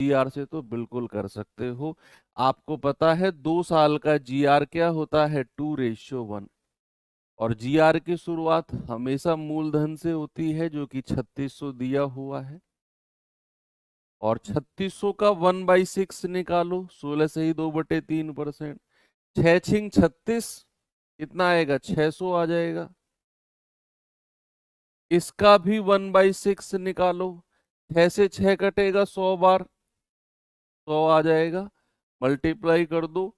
GR से तो बिल्कुल कर सकते हो। आपको पता है 2 साल का जीआर क्या होता है, 2:1। और जीआर की शुरुआत हमेशा मूलधन से होती है जो कि 3600 दिया हुआ है। और 3600 का 1/6 निकालो, 16 से ही 2/3%। 6×36 कितना आएगा, 600 आ जाएगा। इसका भी 1/6 निकालो, 6 से 6 कटेगा 100 बार, 100 आ जाएगा। मल्टीप्लाई कर दो,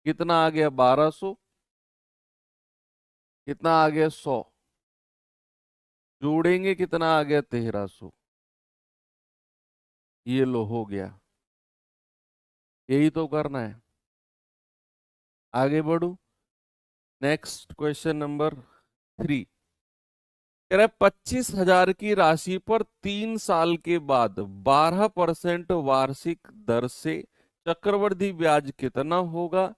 कितना आ गया, 1200। कितना आ गया, 100। जोड़ेंगे कितना आ गया, 1300। ये लो हो गया। यही तो करना है। आगे बढ़ू। Next question number 3। कह रहा 25,000 की राशि पर 3 साल के बाद 12% वार्षिक दर से चक्रवृद्धि ब्याज कितना होगा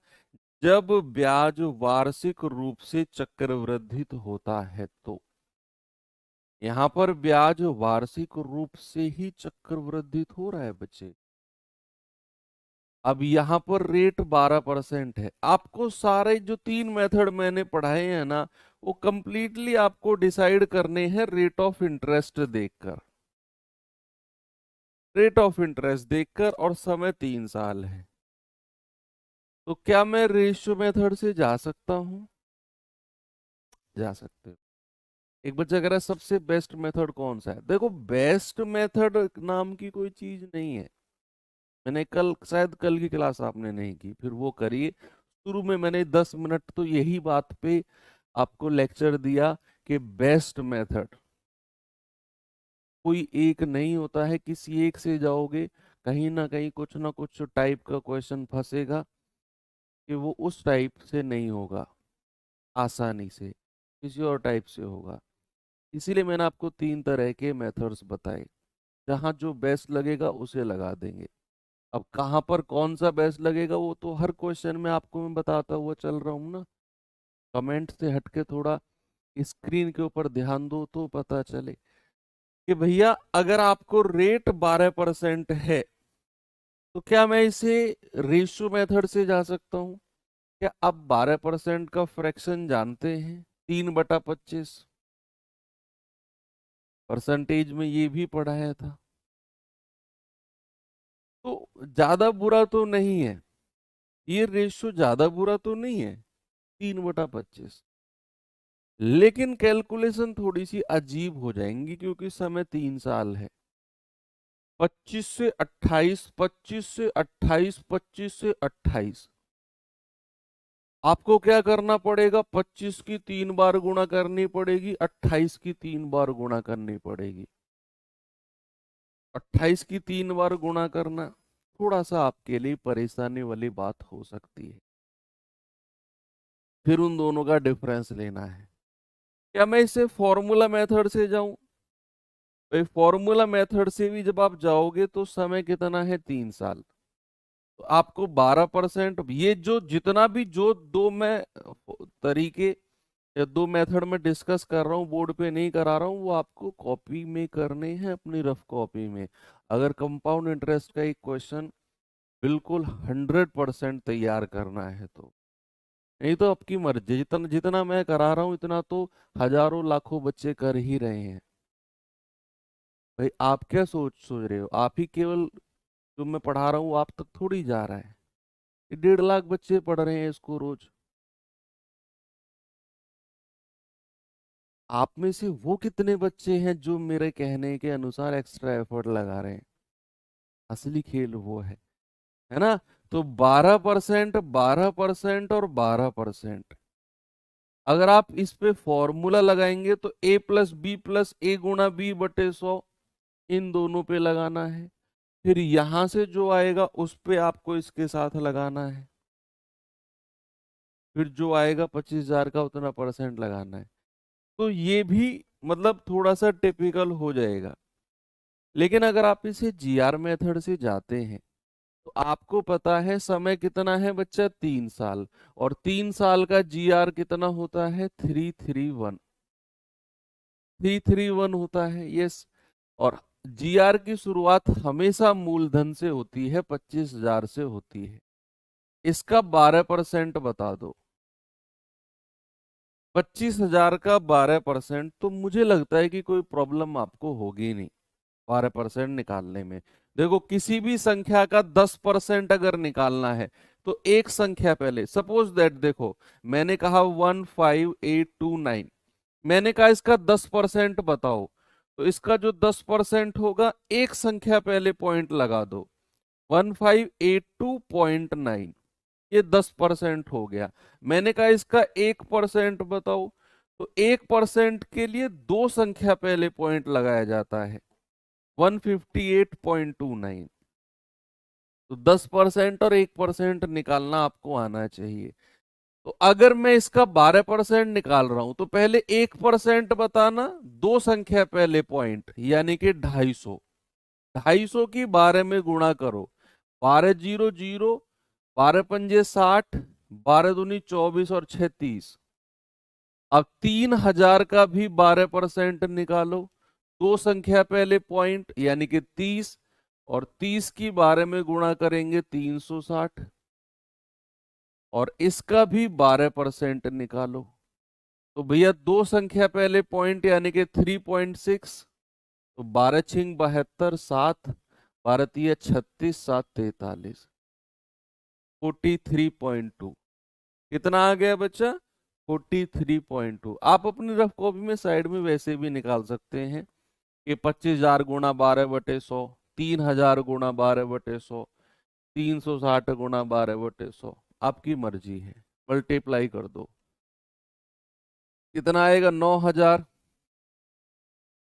जब ब्याज वार्षिक रूप से चक्रवृद्धित होता है। तो यहाँ पर ब्याज वार्षिक रूप से ही चक्रवृद्धित हो रहा है बच्चे। अब यहाँ पर रेट 12% है। आपको सारे जो 3 मेथड मैंने पढ़ाए हैं ना, वो कंप्लीटली आपको डिसाइड करने हैं रेट ऑफ इंटरेस्ट देखकर। रेट ऑफ इंटरेस्ट देखकर, और समय 3 साल है। तो क्या मैं रेशियो मेथड से जा सकता हूं? जा सकते हो। एक बच्चा कह रहा है सबसे बेस्ट मेथड कौन सा है। देखो, बेस्ट मेथड नाम की कोई चीज नहीं है। मैंने कल, शायद कल की क्लास आपने नहीं की, फिर वो करिए। शुरू में मैंने 10 मिनट तो यही बात पे आपको लेक्चर दिया कि बेस्ट मेथड कोई एक नहीं होता है। किसी एक से जाओगे, कहीं ना कहीं कुछ ना कुछ टाइप का क्वेश्चन फंसेगा कि वो उस टाइप से नहीं होगा आसानी से, किसी और टाइप से होगा। इसीलिए मैंने आपको 3 तरह के मेथड्स बताए। जहां जो बेस्ट लगेगा उसे लगा देंगे। अब कहाँ पर कौन सा बेस्ट लगेगा वो तो हर क्वेश्चन में आपको मैं बताता हुआ चल रहा हूँ ना। कमेंट से हटके थोड़ा स्क्रीन के ऊपर ध्यान दो तो पता चले कि भैया अगर आपको रेट 12% है तो क्या मैं इसे रेशियो मेथड से जा सकता हूँ? क्या आप 12% का फ्रैक्शन जानते हैं? 3/25 परसेंटेज में ये भी पढ़ाया था। तो ज्यादा बुरा तो नहीं है, ये रेशियो ज्यादा बुरा तो नहीं है, 3/25। लेकिन कैलकुलेशन थोड़ी सी अजीब हो जाएंगी क्योंकि समय 3 साल है। 25 से 28, 25 से 28, 25 से 28। आपको क्या करना पड़ेगा, 25 की 3 बार गुणा करनी पड़ेगी, 28 की 3 बार गुणा करनी पड़ेगी। 28 की 3 बार गुणा करना थोड़ा सा आपके लिए परेशानी वाली बात हो सकती है। फिर उन दोनों का डिफरेंस लेना है। क्या मैं इसे फॉर्मूला मेथड से जाऊं? भाई फॉर्मूला मेथड से भी जब आप जाओगे तो समय कितना है, 3 साल। तो आपको 12%, ये जो जितना भी जो दो मैं तरीके या 2 मेथड में डिस्कस कर रहा हूँ, बोर्ड पे नहीं करा रहा हूँ, वो आपको कॉपी में करने हैं, अपनी रफ कॉपी में। अगर कंपाउंड इंटरेस्ट का एक क्वेश्चन बिल्कुल 100% तैयार करना है तो, नहीं तो आपकी मर्जी। जितना जितना मैं करा रहा हूँ इतना तो हजारों लाखों बच्चे कर ही रहे हैं। भाई आप क्या सोच सोच रहे हो, आप ही केवल जो मैं पढ़ा रहा हूँ आप तक थोड़ी जा रहा है। ये 1.5 लाख बच्चे पढ़ रहे हैं इसको रोज। आप में से वो कितने बच्चे हैं जो मेरे कहने के अनुसार एक्स्ट्रा एफर्ट लगा रहे हैं? असली खेल वो है ना। तो 12%, 12% और 12%। अगर आप इस पे फॉर्मूला लगाएंगे तो a+b+a×b/100 इन दोनों पे लगाना है। फिर यहां से जो आएगा उस पे आपको इसके साथ लगाना है। फिर जो आएगा 25,000 का उतना परसेंट लगाना है। तो ये भी मतलब थोड़ा सा टिपिकल हो जाएगा। लेकिन अगर आप इसे जीआर मेथड से जाते हैं तो आपको पता है समय कितना है बच्चा, 3 साल। और 3 साल का जीआर कितना होता है, 331। 331 होता है, यस। और जीआर की शुरुआत हमेशा मूलधन से होती है, 25,000 से होती है। इसका 12% बता दो। 25,000 का 12%, तो मुझे लगता है कि कोई प्रॉब्लम आपको होगी नहीं 12% निकालने में। देखो, किसी भी संख्या का 10% अगर निकालना है तो एक संख्या पहले, सपोज दैट, देखो मैंने कहा 15829, मैंने कहा इसका 10% बताओ, तो इसका जो 10% होगा, एक संख्या पहले पॉइंट लगा दो, 1582.9, ये 10% हो गया। मैंने कहा इसका 1% बताओ, तो 1% के लिए दो संख्या पहले पॉइंट लगाया जाता है, 158.29। तो 10% और 1% निकालना आपको आना चाहिए। तो अगर मैं इसका 12% निकाल रहा हूं, तो पहले 1% बताना, दो संख्या पहले पॉइंट, यानी कि 250। 250 की 12 में गुणा करो, 1200, 12 पंजे 60, 12 दूनी 24 और 36। अब 3,000 का भी 12% निकालो, दो संख्या पहले पॉइंट, यानी कि 30, और 30 की 12 में गुणा करेंगे 360, और इसका भी 12% निकालो, तो भैया दो संख्या पहले पॉइंट, यानी कि 3.6, तो 12 छिंग 72, 7, 12 तिया 36, 7 43, 43.2। कितना आ गया बच्चा? 43.2। आप अपनी रफ कॉपी में साइड में वैसे भी निकाल सकते हैं कि 25,000 गुणा 12/100, 3,000 गुणा 12/100, 360 गुणा 12/100, आपकी मर्जी है, मल्टीप्लाई कर दो। कितना आएगा? 9,000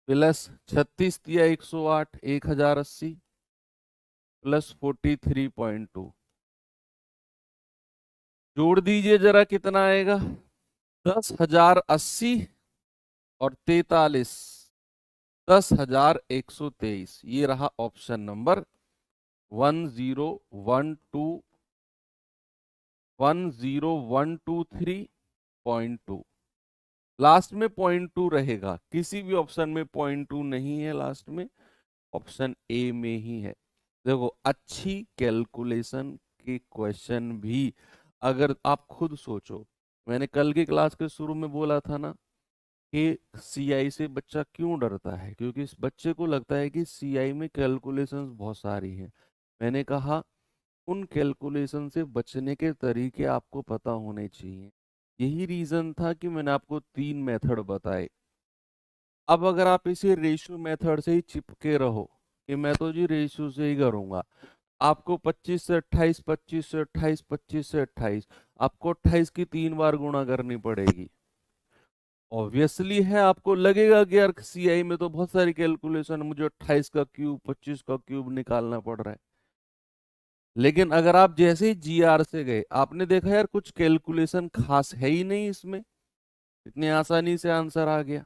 प्लस 36 तिया 108, 1,080 प्लस 43.2, जोड़ दीजिए जरा, कितना आएगा? 10,080 और 43, 10,123। ये रहा ऑप्शन नंबर 10123.2। लास्ट में 0.2 रहेगा, किसी भी ऑप्शन में 0.2 नहीं है लास्ट में, ऑप्शन ए में ही है। देखो, अच्छी कैलकुलेशन के क्वेश्चन भी अगर आप खुद सोचो, मैंने कल की क्लास के शुरू में बोला था ना कि सीआई से बच्चा क्यों डरता है, क्योंकि इस बच्चे को लगता है कि सीआई में कैलकुलेशंस बहुत सारी हैं। मैंने कहा उन कैलकुलेशन से बचने के तरीके आपको पता होने चाहिए। यही रीजन था कि मैंने आपको 3 मेथड बताए। अब अगर आप इसे रेशियो मेथड से ही चिपके रहो कि मैं तो जी रेशियो से ही करूंगा, आपको 25 से 28, 25 से 28, 25 से 28, आपको 28 की 3 बार गुणा करनी पड़ेगी। ऑब्वियसली है, आपको लगेगा कि यार सीआई में तो बहुत सारी कैलकुलेशन, मुझे 28 का क्यूब 25 का क्यूब निकालना पड़ रहा है। लेकिन अगर आप जैसे ही जीआर से गए, आपने देखा यार कुछ कैलकुलेशन खास है ही नहीं इसमें, इतनी आसानी से आंसर आ गया।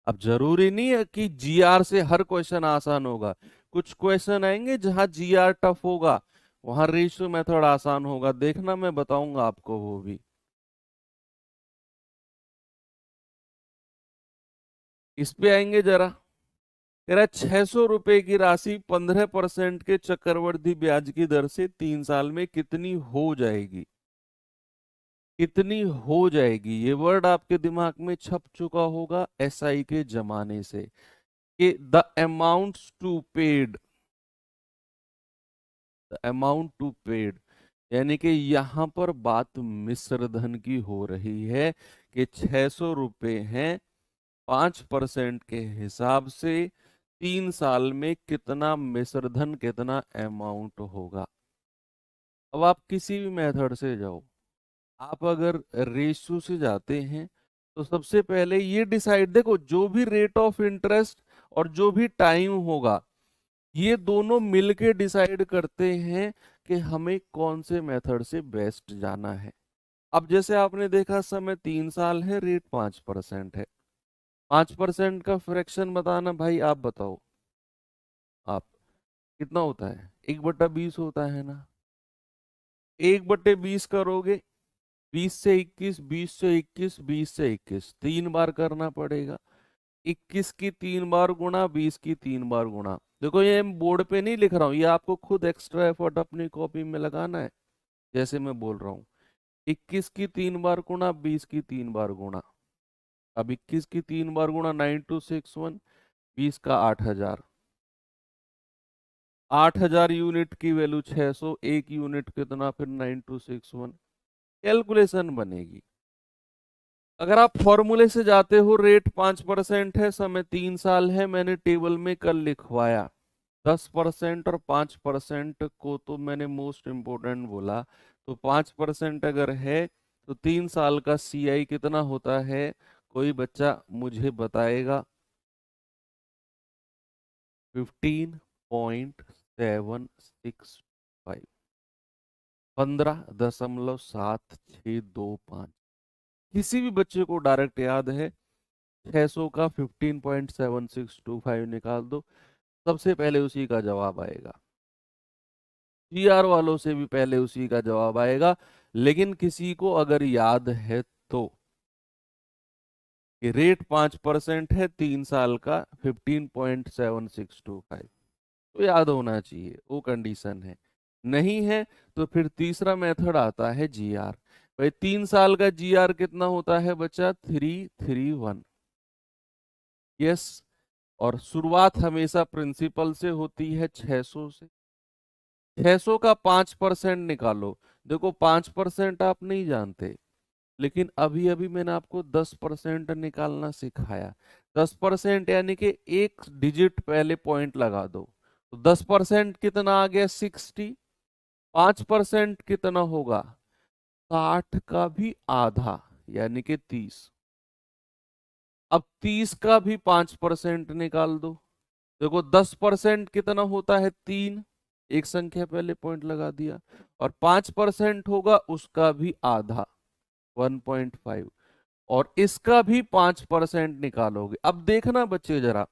अब जरूरी नहीं है कि जीआर से हर क्वेश्चन आसान होगा, कुछ क्वेश्चन आएंगे जहां जीआर टफ होगा, वहां रेशियो मेथड आसान होगा, देखना मैं बताऊंगा आपको वो भी। इस पे आएंगे जरा। कह रहा 600 रुपए की राशि 15% के चक्रवृद्धि ब्याज की दर से 3 साल में कितनी हो जाएगी? कितनी हो जाएगी, ये वर्ड आपके दिमाग में छप चुका होगा एसआई के जमाने से, कि the amounts to paid, the amount to paid, यानी कि यहां पर बात मिश्र धन की हो रही है कि 600 रुपए हैं, 5% के हिसाब से 3 साल में कितना मिश्र धन, कितना अमाउंट होगा। अब आप किसी भी मेथड से जाओ, आप अगर रेशियो से जाते हैं तो सबसे पहले ये डिसाइड, देखो जो भी रेट ऑफ इंटरेस्ट और जो भी टाइम होगा, ये दोनों मिलके डिसाइड करते हैं कि हमें कौन से मेथड से बेस्ट जाना है। अब जैसे आपने देखा, समय 3 साल है, रेट 5% है, 5% का फ्रैक्शन बताना भाई, आप बताओ आप, कितना होता है? 1/20 होता है ना। 1/20 करोगे, 20 से 21, 20 से 21, 20 से 21, 3 बार करना पड़ेगा। 21 की 3 बार गुणा, 20 की 3 बार गुणा। देखो ये बोर्ड पे नहीं लिख रहा हूँ, ये आपको खुद एक्स्ट्रा एफर्ट अपनी कॉपी में लगाना है, जैसे मैं बोल रहा हूँ। 21 की 3 बार गुणा, 20 की 3 बार गुणा। अब 21 की 3 बार गुणा 9261, 20 का 8000, 8000 यूनिट की वैल्यू 600, एक यूनिट कितना फिर 9261, कैलकुलेशन बनेगी। अगर आप फॉर्मूले से जाते हो, रेट 5% है, समय 3 साल है, मैंने टेबल में कल लिखवाया। 10% और 5% को तो मैंने मोस्ट इम्पोर्टेंट बोला। तो 5% अगर है तो 3 साल का CI कितना होता है, कोई बच्चा मुझे बताएगा? 15.765, 15.7625। किसी भी बच्चे को डायरेक्ट याद है, 600 का 15.7625 निकाल दो, सबसे पहले उसी का जवाब आएगा। GR वालों से भी पहले उसी का जवाब आएगा। लेकिन किसी को अगर याद है तो, कि रेट 5% है, 3 साल का 15.7625, तो याद होना चाहिए, वो कंडीशन है। नहीं है तो फिर तीसरा मेथड आता है GR। भाई 3 साल का GR कितना होता है बच्चा? 331। यस। और शुरुआत हमेशा प्रिंसिपल से होती है, 600 से। 600 का 5% निकालो। देखो 5% आप नहीं जानते, लेकिन अभी अभी मैंने आपको 10% निकालना सिखाया। 10% यानी कि एक डिजिट पहले पॉइंट लगा दो। तो 10% कितना आ गया? 60। 5% कितना होगा? 60 का भी आधा, यानी कि 30। अब 30 का भी 5% निकाल दो। देखो 10% कितना होता है? 3। एक संख्या पहले पॉइंट लगा दिया। और 5% होगा उसका भी आधा, 1.5। और इसका भी 5% निकालोगे। अब देखना बच्चे जरा,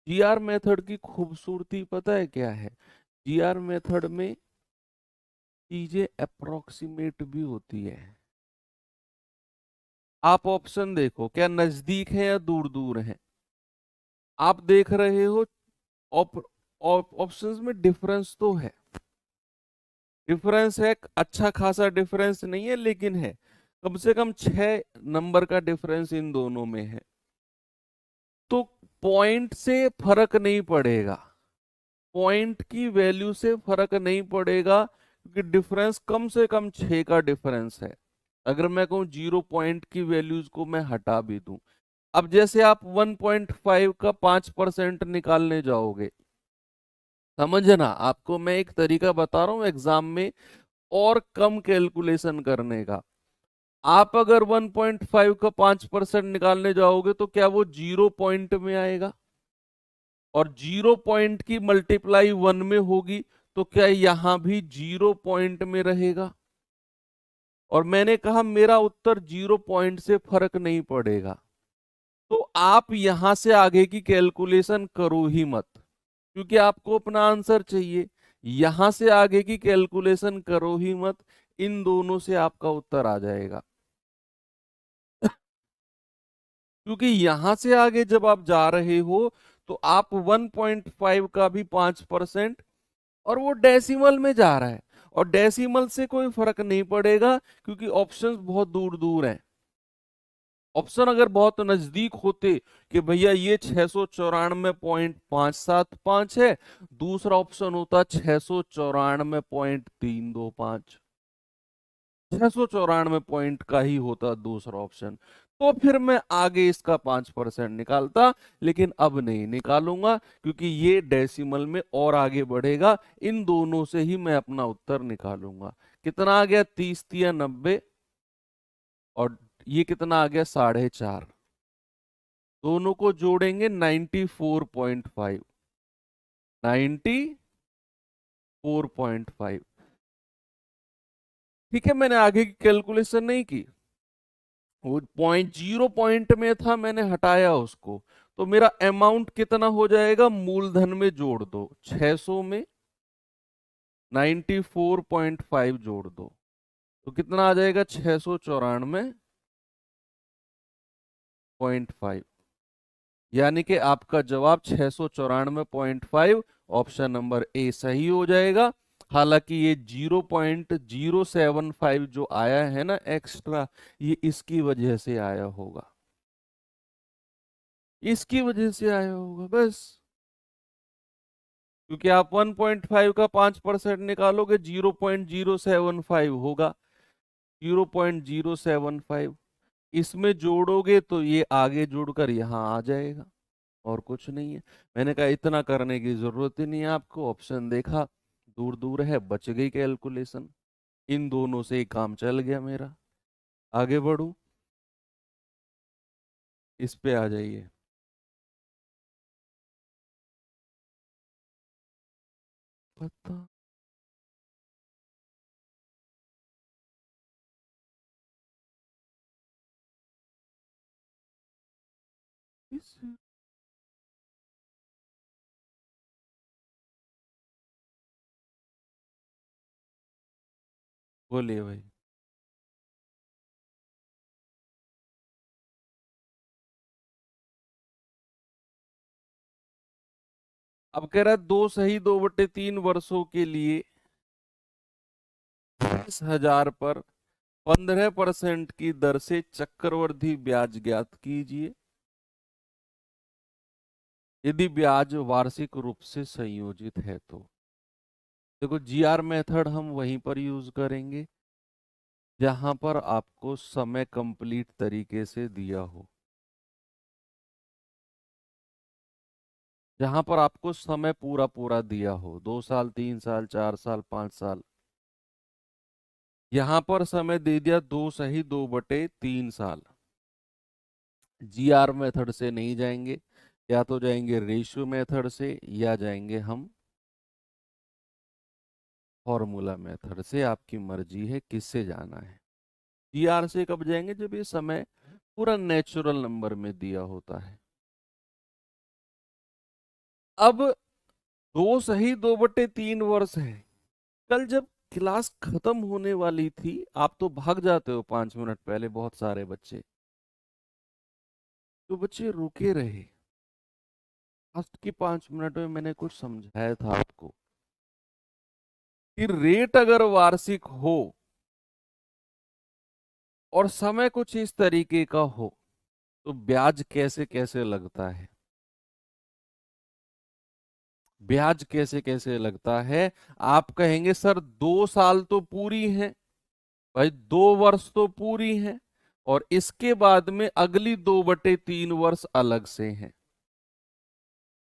GR मेथड की खूबसूरती पता है क्या है? GR मेथड में चीजें अप्रोक्सीमेट भी होती है। आप ऑप्शन देखो, क्या नजदीक है या दूर दूर है? आप देख रहे हो ऑप्शंस में डिफरेंस तो है, डिफरेंस है, अच्छा खासा डिफरेंस नहीं है लेकिन है। कम से कम 6 नंबर का डिफरेंस इन दोनों में है। तो पॉइंट से फर्क नहीं पड़ेगा, पॉइंट की वैल्यू से फर्क नहीं पड़ेगा, क्योंकि डिफरेंस कम से कम 6 का डिफरेंस है। अगर मैं कहूं 0 पॉइंट की वैल्यूज को मैं हटा भी दूं, अब जैसे आप 1.5 का 5% निकालने जाओगे, समझना, आपको मैं एक तरीका बता रहा हूं एग्जाम में और कम कैलकुलेशन करने का। आप अगर 1.5 का 5% निकालने जाओगे तो क्या वो 0 पॉइंट में आएगा? और 0 पॉइंट की मल्टीप्लाई 1 में होगी, तो क्या यहां भी 0 पॉइंट में रहेगा? और मैंने कहा मेरा उत्तर 0 पॉइंट से फर्क नहीं पड़ेगा। तो आप यहां से आगे की कैलकुलेशन करो ही मत, क्योंकि आपको अपना आंसर चाहिए। यहां से आगे की कैलकुलेशन करो ही मत, इन दोनों से आपका उत्तर आ जाएगा। क्योंकि यहां से आगे जब आप जा रहे हो तो आप 1.5 का भी 5%, और वो डेसिमल में जा रहा है, और डेसिमल से कोई फर्क नहीं पड़ेगा क्योंकि ऑप्शंस बहुत दूर दूर हैं। ऑप्शन अगर बहुत नजदीक होते कि भैया ये 694.575 है, दूसरा ऑप्शन होता 694.325, 694 का ही होता दूसरा ऑप्शन, तो फिर मैं आगे इसका 5% निकालता। लेकिन अब नहीं निकालूंगा, क्योंकि ये डेसिमल में और आगे बढ़ेगा, इन दोनों से ही मैं अपना उत्तर निकालूंगा। कितना आ गया? 30 या 90, और ये कितना आ गया? 4.5। दोनों को जोड़ेंगे 94.5, 94.5। ठीक है, मैंने आगे की कैलकुलेशन नहीं की, वो पॉइंट 0 पॉइंट में था, मैंने हटाया उसको। तो मेरा अमाउंट कितना हो जाएगा? मूलधन में जोड़ दो, 600 में 94.5 जोड़ दो, तो कितना आ जाएगा? 694.5। यानी कि आपका जवाब 694.5 ऑप्शन नंबर ए सही हो जाएगा। हालांकि ये 0.075 जो आया है ना एक्स्ट्रा, ये इसकी वजह से आया होगा, इसकी वजह से आया होगा बस। क्योंकि आप 1.5 का 5% निकालोगे 0.075 होगा, 0.075 इसमें जोड़ोगे तो ये आगे जुड़कर यहाँ आ जाएगा, और कुछ नहीं है। मैंने कहा इतना करने की जरूरत ही नहीं है आपको, ऑप्शन देखा दूर दूर है, बच गई कैलकुलेशन, इन दोनों से ही काम चल गया मेरा। आगे बढ़ू, इस पे आ जाइए। पता इस, बोलिए भाई। अब कह रहा है 2 सही 2/3 वर्षों के लिए 20,000 पर 15% की दर से चक्रवृद्धि ब्याज ज्ञात कीजिए यदि ब्याज वार्षिक रूप से संयोजित है तो। देखो जीआर मेथड हम वहीं पर यूज करेंगे जहां पर आपको समय कंप्लीट तरीके से दिया हो, जहां पर आपको समय पूरा पूरा दिया हो, 2 साल 3 साल 4 साल 5 साल। यहां पर समय दे दिया 2 सही 2/3 साल। जीआर मेथड से नहीं जाएंगे, या तो जाएंगे रेशियो मेथड से, या जाएंगे हम फॉर्मूला मेथड से, आपकी मर्जी है किससे जाना है। जीआर से कब जाएंगे, जब ये समय पूरा नेचुरल नंबर में दिया होता है। अब 2 सही 2/3 वर्ष है। कल जब क्लास खत्म होने वाली थी, आप तो भाग जाते हो 5 मिनट पहले, बहुत सारे बच्चे, तो बच्चे रुके रहे। लास्ट की 5 मिनट में मैंने कुछ समझाया था आपको कि रेट अगर वार्षिक हो और समय कुछ इस तरीके का हो तो ब्याज कैसे कैसे लगता है, ब्याज कैसे कैसे लगता है। आप कहेंगे सर 2 साल तो पूरी है, भाई 2 वर्ष तो पूरी है, और इसके बाद में अगली 2/3 वर्ष अलग से हैं,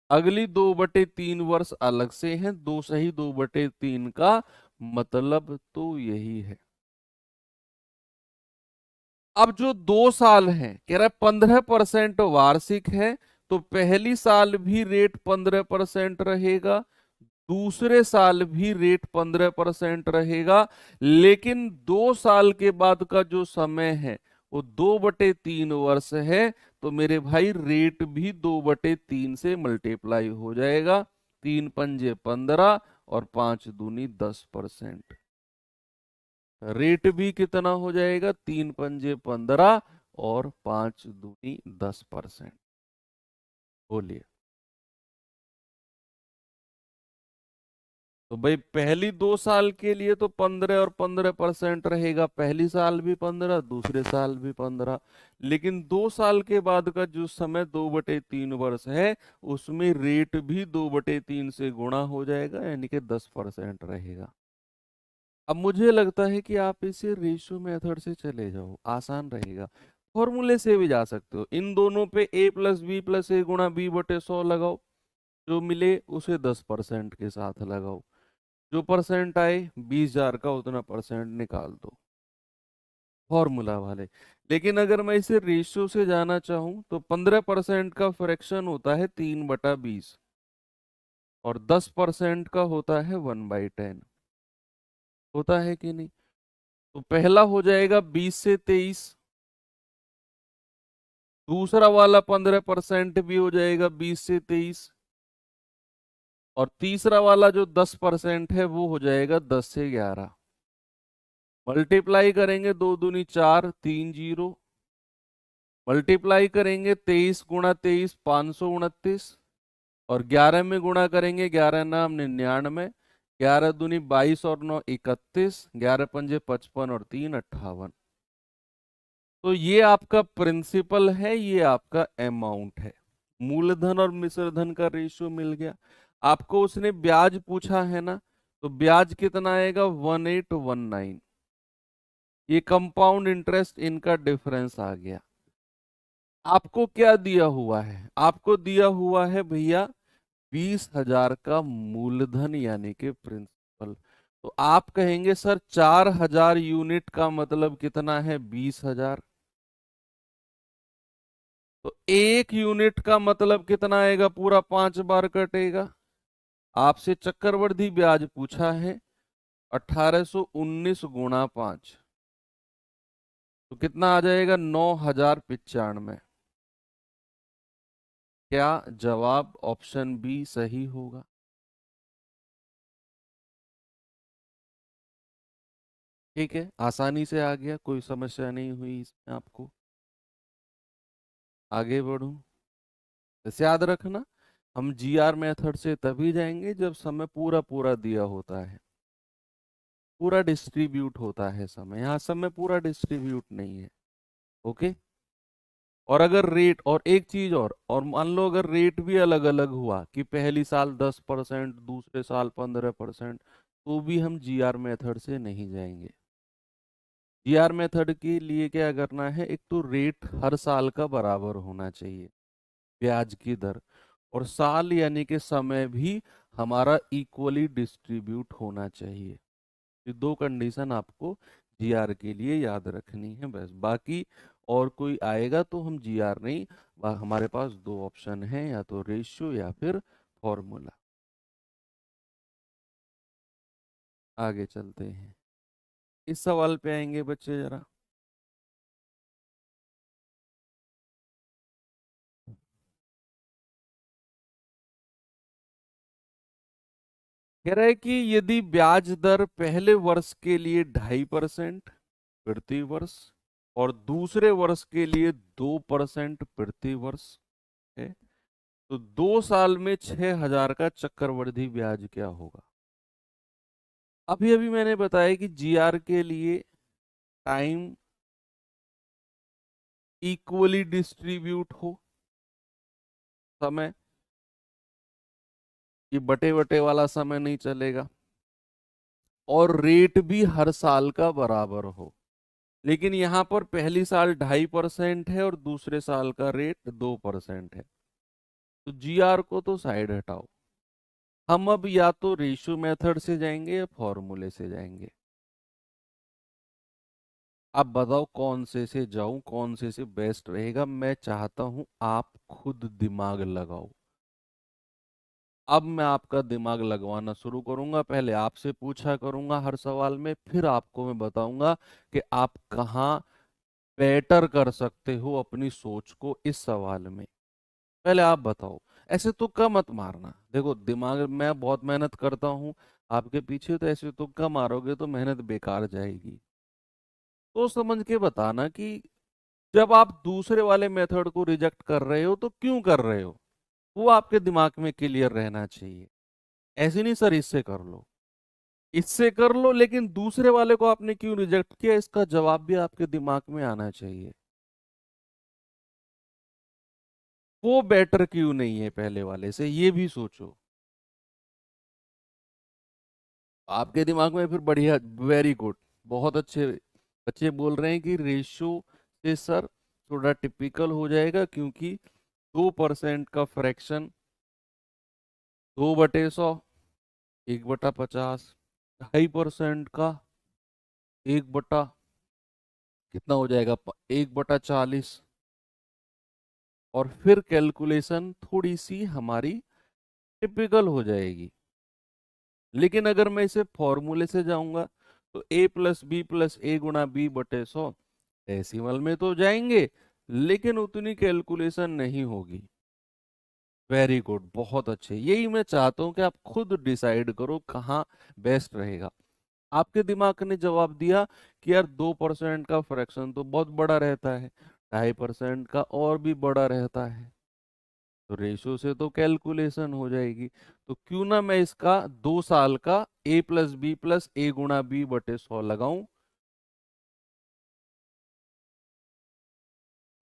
अगली 2/3 वर्ष अलग से हैं। 2 सही 2/3 का मतलब तो यही है। अब जो 2 साल है, कह रहा है 15% वार्षिक है, तो पहली साल भी रेट 15% रहेगा, दूसरे साल भी रेट 15% रहेगा, लेकिन 2 साल के बाद का जो समय है वो 2/3 वर्ष है, तो मेरे भाई रेट भी 2/3 से मल्टीप्लाई हो जाएगा। 3 पंजे 15 और 5 दूनी 10%। रेट भी कितना हो जाएगा, 3 पंजे 15 और 5 दूनी 10%। बोलिए। तो भाई पहली 2 साल के लिए तो 15 और 15% रहेगा, पहली साल भी 15 दूसरे साल भी 15, लेकिन 2 साल के बाद का जो समय 2/3 वर्ष है उसमें रेट भी 2/3 से गुणा हो जाएगा, यानी कि 10% रहेगा। अब मुझे लगता है कि आप इसे रेशियो मेथड से चले जाओ, आसान रहेगा। फॉर्मूले से भी जा सकते हो, इन दोनों पे a+b+a×b/100 लगाओ, जो मिले उसे 10% के साथ लगाओ, जो परसेंट आए 20,000 का उतना परसेंट निकाल दो, फॉर्मूला वाले। लेकिन अगर मैं इसे रेशियो से जाना चाहूं तो 15% का फ्रैक्शन होता है 3/20, और 10% का होता है 1/10, होता है कि नहीं। तो पहला हो जाएगा 20 से 23, दूसरा वाला 15% भी हो जाएगा 20 से 23, और तीसरा वाला जो 10% है वो हो जाएगा 10 से 11। मल्टीप्लाई करेंगे 2 दूनी 4, 3 जीरो, मल्टीप्लाई करेंगे 23 गुणा 23 529, और 11 में गुणा करेंगे 11 नाम 99, 11 दूनी 22 और 9 31, 11 पंजे 55 और 3 58। तो ये आपका प्रिंसिपल है, ये आपका अमाउंट है। मूलधन और मिश्रधन का रेशियो मिल गया। आपको उसने ब्याज पूछा है ना, तो ब्याज कितना आएगा 1819। ये कंपाउंड इंटरेस्ट इनका डिफरेंस आ गया। आपको क्या दिया हुआ है? आपको दिया हुआ है भैया 20,000 का मूलधन यानी कि प्रिंसिपल। तो आप कहेंगे सर 4,000 यूनिट का मतलब कितना है 20,000। तो एक यूनिट का मतलब कितना आएगा, पूरा 5 बार कटेगा। आपसे चक्रवृद्धि ब्याज पूछा है 1819 गुणा 5, तो कितना आ जाएगा 9,095। क्या जवाब ऑप्शन बी सही होगा? ठीक है, आसानी से आ गया, कोई समस्या नहीं हुई इसमें आपको। आगे बढ़ूं? इसे याद रखना, हम जीआर मेथड से तभी जाएंगे जब समय पूरा पूरा दिया होता है, पूरा डिस्ट्रीब्यूट होता है समय। यहाँ समय पूरा डिस्ट्रीब्यूट नहीं है। ओके। और अगर रेट, और एक चीज और मान लो अगर रेट भी अलग अलग हुआ कि पहली साल 10%, दूसरे साल 15%, तो भी हम जीआर मेथड से नहीं जाएंगे। जीआर मेथड के लिए क्या करना है, एक तो रेट हर साल का बराबर होना चाहिए, ब्याज की दर, और साल यानी कि समय भी हमारा इक्वली डिस्ट्रीब्यूट होना चाहिए। ये दो कंडीशन आपको जीआर के लिए याद रखनी है बस। बाकी और कोई आएगा तो हम जीआर नहीं, हमारे पास दो ऑप्शन हैं, या तो रेशियो या फिर फॉर्मूला। आगे चलते हैं, इस सवाल पे आएंगे बच्चे जरा। कह रहा है कि यदि ब्याज दर पहले वर्ष के लिए 2.5% प्रति वर्ष और दूसरे वर्ष के लिए 2% प्रति वर्ष है, तो 2 साल में 6,000 का चक्रवृद्धि ब्याज क्या होगा? अभी अभी मैंने बताया कि जीआर के लिए टाइम इक्वली डिस्ट्रीब्यूट हो, समय ये बटे बटे वाला समय नहीं चलेगा, और रेट भी हर साल का बराबर हो। लेकिन यहाँ पर पहली साल 2.5% है और दूसरे साल का रेट 2% है। तो जीआर को तो साइड हटाओ, हम अब या तो रेशियो मेथड से जाएंगे या फॉर्मूले से जाएंगे। आप बताओ कौन से जाऊं, कौन से बेस्ट रहेगा। मैं चाहता हूं आप खुद दिमाग लगाओ। अब मैं आपका दिमाग लगवाना शुरू करूंगा, पहले आपसे पूछा करूंगा हर सवाल में, फिर आपको मैं बताऊंगा कि आप कहाँ बेटर कर सकते हो अपनी सोच को इस सवाल में। पहले आप बताओ, ऐसे तुक्का मत मारना। देखो दिमाग, मैं बहुत मेहनत करता हूँ आपके पीछे, तो ऐसे तुक्का मारोगे तो मेहनत बेकार जाएगी। तो समझ के बताना कि जब आप दूसरे वाले मेथड को रिजेक्ट कर रहे हो तो क्यों कर रहे हो, वो आपके दिमाग में क्लियर रहना चाहिए। ऐसे नहीं सर इससे कर लो, इससे कर लो, लेकिन दूसरे वाले को आपने क्यों रिजेक्ट किया, इसका जवाब भी आपके दिमाग में आना चाहिए। वो बेटर क्यों नहीं है पहले वाले से, ये भी सोचो। आपके दिमाग में फिर बढ़िया, वेरी गुड, बहुत अच्छे बच्चे बोल रहे हैं कि रेशियो से सर थोड़ा टिपिकल हो जाएगा, क्योंकि 2% का फ्रैक्शन 2/100, 1/50, 2.5% का 1 बटा कितना हो जाएगा 1/40, और फिर कैलकुलेशन थोड़ी सी हमारी टिपिकल हो जाएगी। लेकिन अगर मैं इसे फॉर्मूले से जाऊंगा तो a+b+a×b/100 डेसिमल में तो जाएंगे, लेकिन उतनी कैलकुलेशन नहीं होगी। वेरी गुड, बहुत अच्छे, यही मैं चाहता हूं कि आप खुद डिसाइड करो कहाँ बेस्ट रहेगा। आपके दिमाग ने जवाब दिया कि यार 2% का फ्रैक्शन तो बहुत बड़ा रहता है, 2.5% का और भी बड़ा रहता है, तो रेशो से तो कैलकुलेशन हो जाएगी। तो क्यों ना मैं इसका 2 साल का a+b+a×b/100 लगाऊं,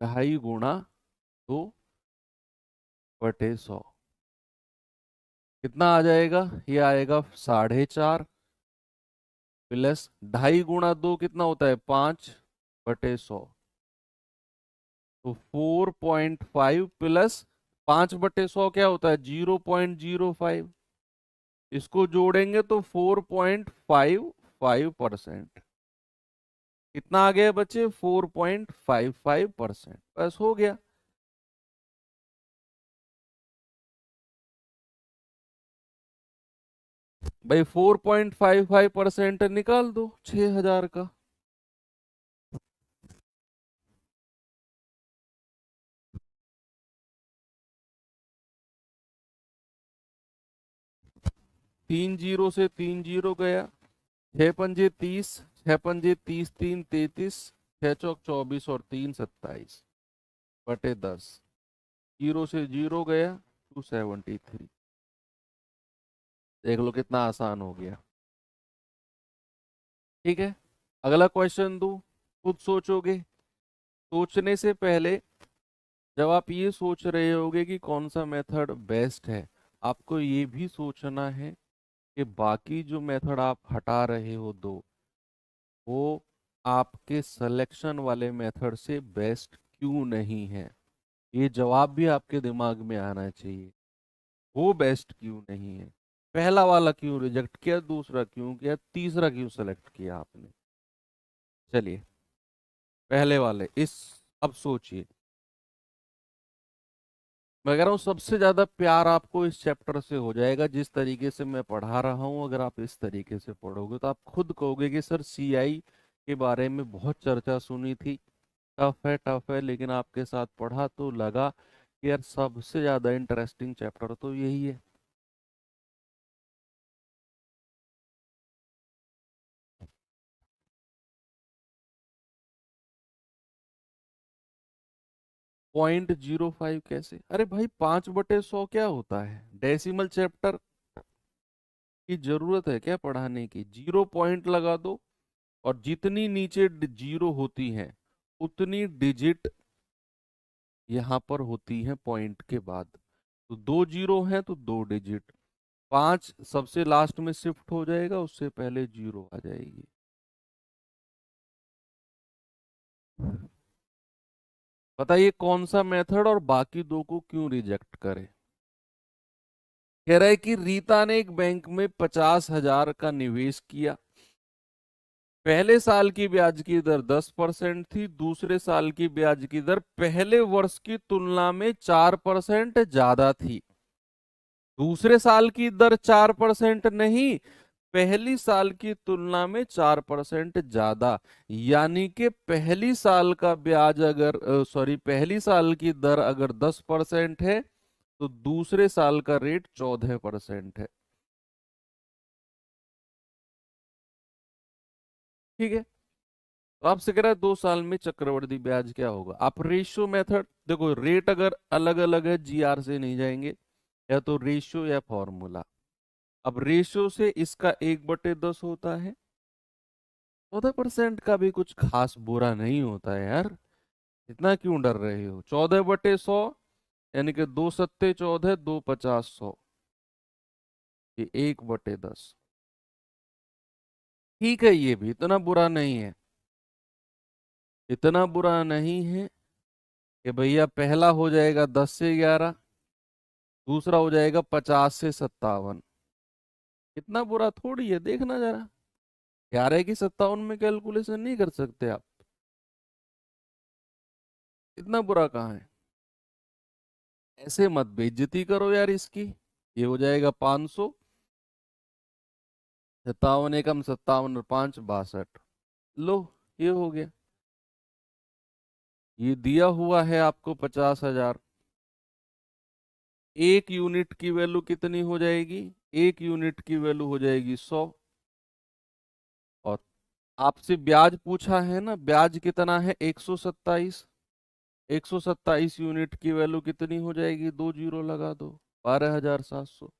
2.5 × 2/100 कितना आ जाएगा, ये आएगा 4.5 प्लस 2.5 × 2 कितना होता है, 5/100, तो 4.5 प्लस 5/100 क्या होता है, 0.05, इसको जोड़ेंगे तो 4.55%। कितना आ गया बच्चे, 4.55%, बस हो गया। भाई 4.55% निकाल दो 6,000 का। तीन जीरो से 3 जीरो गया, 6×5 = 30, 6×5 = 30, 3 × 33, 6 × 4 = 24 और 3 × 27/10, जीरो से जीरो गया 273। देख लो कितना आसान हो गया। ठीक है, अगला क्वेश्चन दो, खुद सोचोगे। सोचने से पहले जब आप ये सोच रहे होगे कि कौन सा मेथड बेस्ट है, आपको ये भी सोचना है कि बाकी जो मेथड आप हटा रहे हो दो, वो आपके सिलेक्शन वाले मेथड से बेस्ट क्यों नहीं है। ये जवाब भी आपके दिमाग में आना चाहिए, वो बेस्ट क्यों नहीं है। पहला वाला क्यों रिजेक्ट किया, दूसरा क्यों किया, तीसरा क्यों सेलेक्ट किया आपने। चलिए पहले वाले इस, अब सोचिए। मैं कह रहा हूँ सबसे ज्यादा प्यार आपको इस चैप्टर से हो जाएगा जिस तरीके से मैं पढ़ा रहा हूँ। अगर आप इस तरीके से पढ़ोगे तो आप खुद कहोगे कि सर सीआई के बारे में बहुत चर्चा सुनी थी, टफ है, लेकिन आपके साथ पढ़ा तो लगा कि यार सबसे ज्यादा इंटरेस्टिंग चैप्टर तो यही है। .05 कैसे, अरे भाई 5/100 क्या होता है, डेसिमल चैप्टर की जरूरत है क्या पढ़ाने की। 0 पॉइंट लगा दो, और जितनी नीचे जीरो होती हैं उतनी डिजिट यहाँ पर होती है पॉइंट के बाद। तो 2 जीरो हैं तो 2 डिजिट, 5 सबसे लास्ट में शिफ्ट हो जाएगा, उससे पहले जीरो आ जाएगी। बताइए कौन सा मेथड और बाकी दो को क्यों रिजेक्ट करे। कह रहा है कि रीता ने एक बैंक में 50,000 का निवेश किया। पहले साल की ब्याज की दर 10% थी, दूसरे साल की ब्याज की दर पहले वर्ष की तुलना में 4% ज्यादा थी। दूसरे साल की दर 4% नहीं, पहली साल की तुलना में 4% ज्यादा। यानी कि पहली साल का ब्याज अगर पहली साल की दर अगर 10% है तो दूसरे साल का रेट 14% है। ठीक है, तो आपसे कह रहा है 2 साल में चक्रवृद्धि ब्याज क्या होगा। आप रेशियो मेथड देखो, रेट अगर अलग अलग है जीआर से नहीं जाएंगे, या तो रेशियो या फॉर्मूला। अब रेशियो से इसका 1/10 होता है, 14% का भी कुछ खास बुरा नहीं होता है यार, इतना क्यों डर रहे हो। 14/100 यानी कि 2 सत्ते 14, 2 50 100, ये 1/10। ठीक है, ये भी इतना बुरा नहीं है, इतना बुरा नहीं है कि भैया पहला हो जाएगा 10 से 11, दूसरा हो जाएगा 50 से 57। इतना बुरा थोड़ी है, देखना जरा। 11 की 57 में कैलकुलेशन नहीं कर सकते आप, इतना बुरा कहाँ है। ऐसे मत बेइज्जती करो यार इसकी। ये हो जाएगा 500, 57 × 57 और 5 62। लो, ये हो गया। ये दिया हुआ है आपको 50,000, एक यूनिट की वैल्यू कितनी हो जाएगी, एक यूनिट की वैल्यू हो जाएगी 100। और आपसे ब्याज पूछा है ना, ब्याज कितना है 127। 127 यूनिट की वैल्यू कितनी हो जाएगी, 2 जीरो लगा दो, 12,700।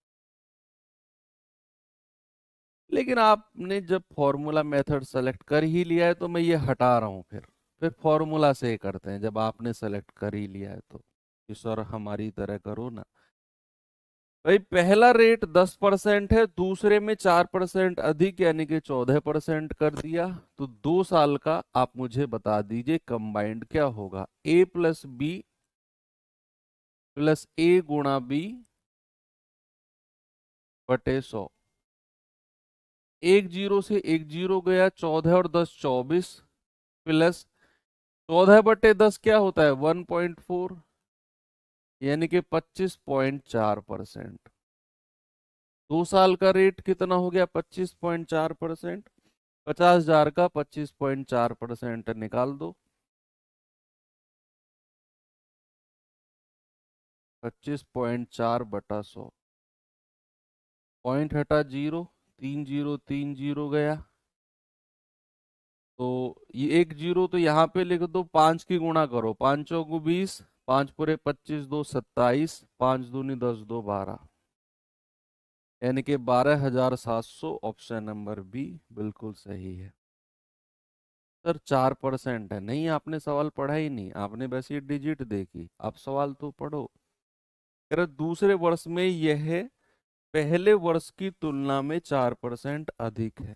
लेकिन आपने जब फॉर्मूला मेथड सेलेक्ट कर ही लिया है तो मैं ये हटा रहा हूँ, फिर फॉर्मूला से करते हैं। जब आपने सेलेक्ट कर ही लिया है तो कि सर हमारी तरह करो ना भाई। पहला रेट 10% है, दूसरे में 4% अधिक यानी कि 14% कर दिया। तो 2 साल का आप मुझे बता दीजिए कंबाइंड क्या होगा, ए प्लस बी प्लस ए गुणा बी बटे 100। एक जीरो से एक जीरो गया, 14 और 10 24, प्लस 14/10 क्या होता है 1.4, यानी कि 25.4%। 2 साल का रेट कितना हो गया 25.4%। 50,000 का 25.4% निकाल दो। 25.4/100, पॉइंट हटा जीरो, 3 0 3 0 गया। तो ये एक जीरो तो यहाँ पे लिख दो, 5 की गुणा करो, 5 चौगु 20, 5 पूरे 25, 2 27, 5 दूनी 10, 2 12, यानी कि 12,700। ऑप्शन नंबर बी बिल्कुल सही है। सर 4% है, नहीं आपने सवाल पढ़ा ही नहीं, आपने वैसे ही डिजिट देखी, आप सवाल तो पढ़ो। कह रहे दूसरे वर्ष में यह पहले वर्ष की तुलना में 4% अधिक है।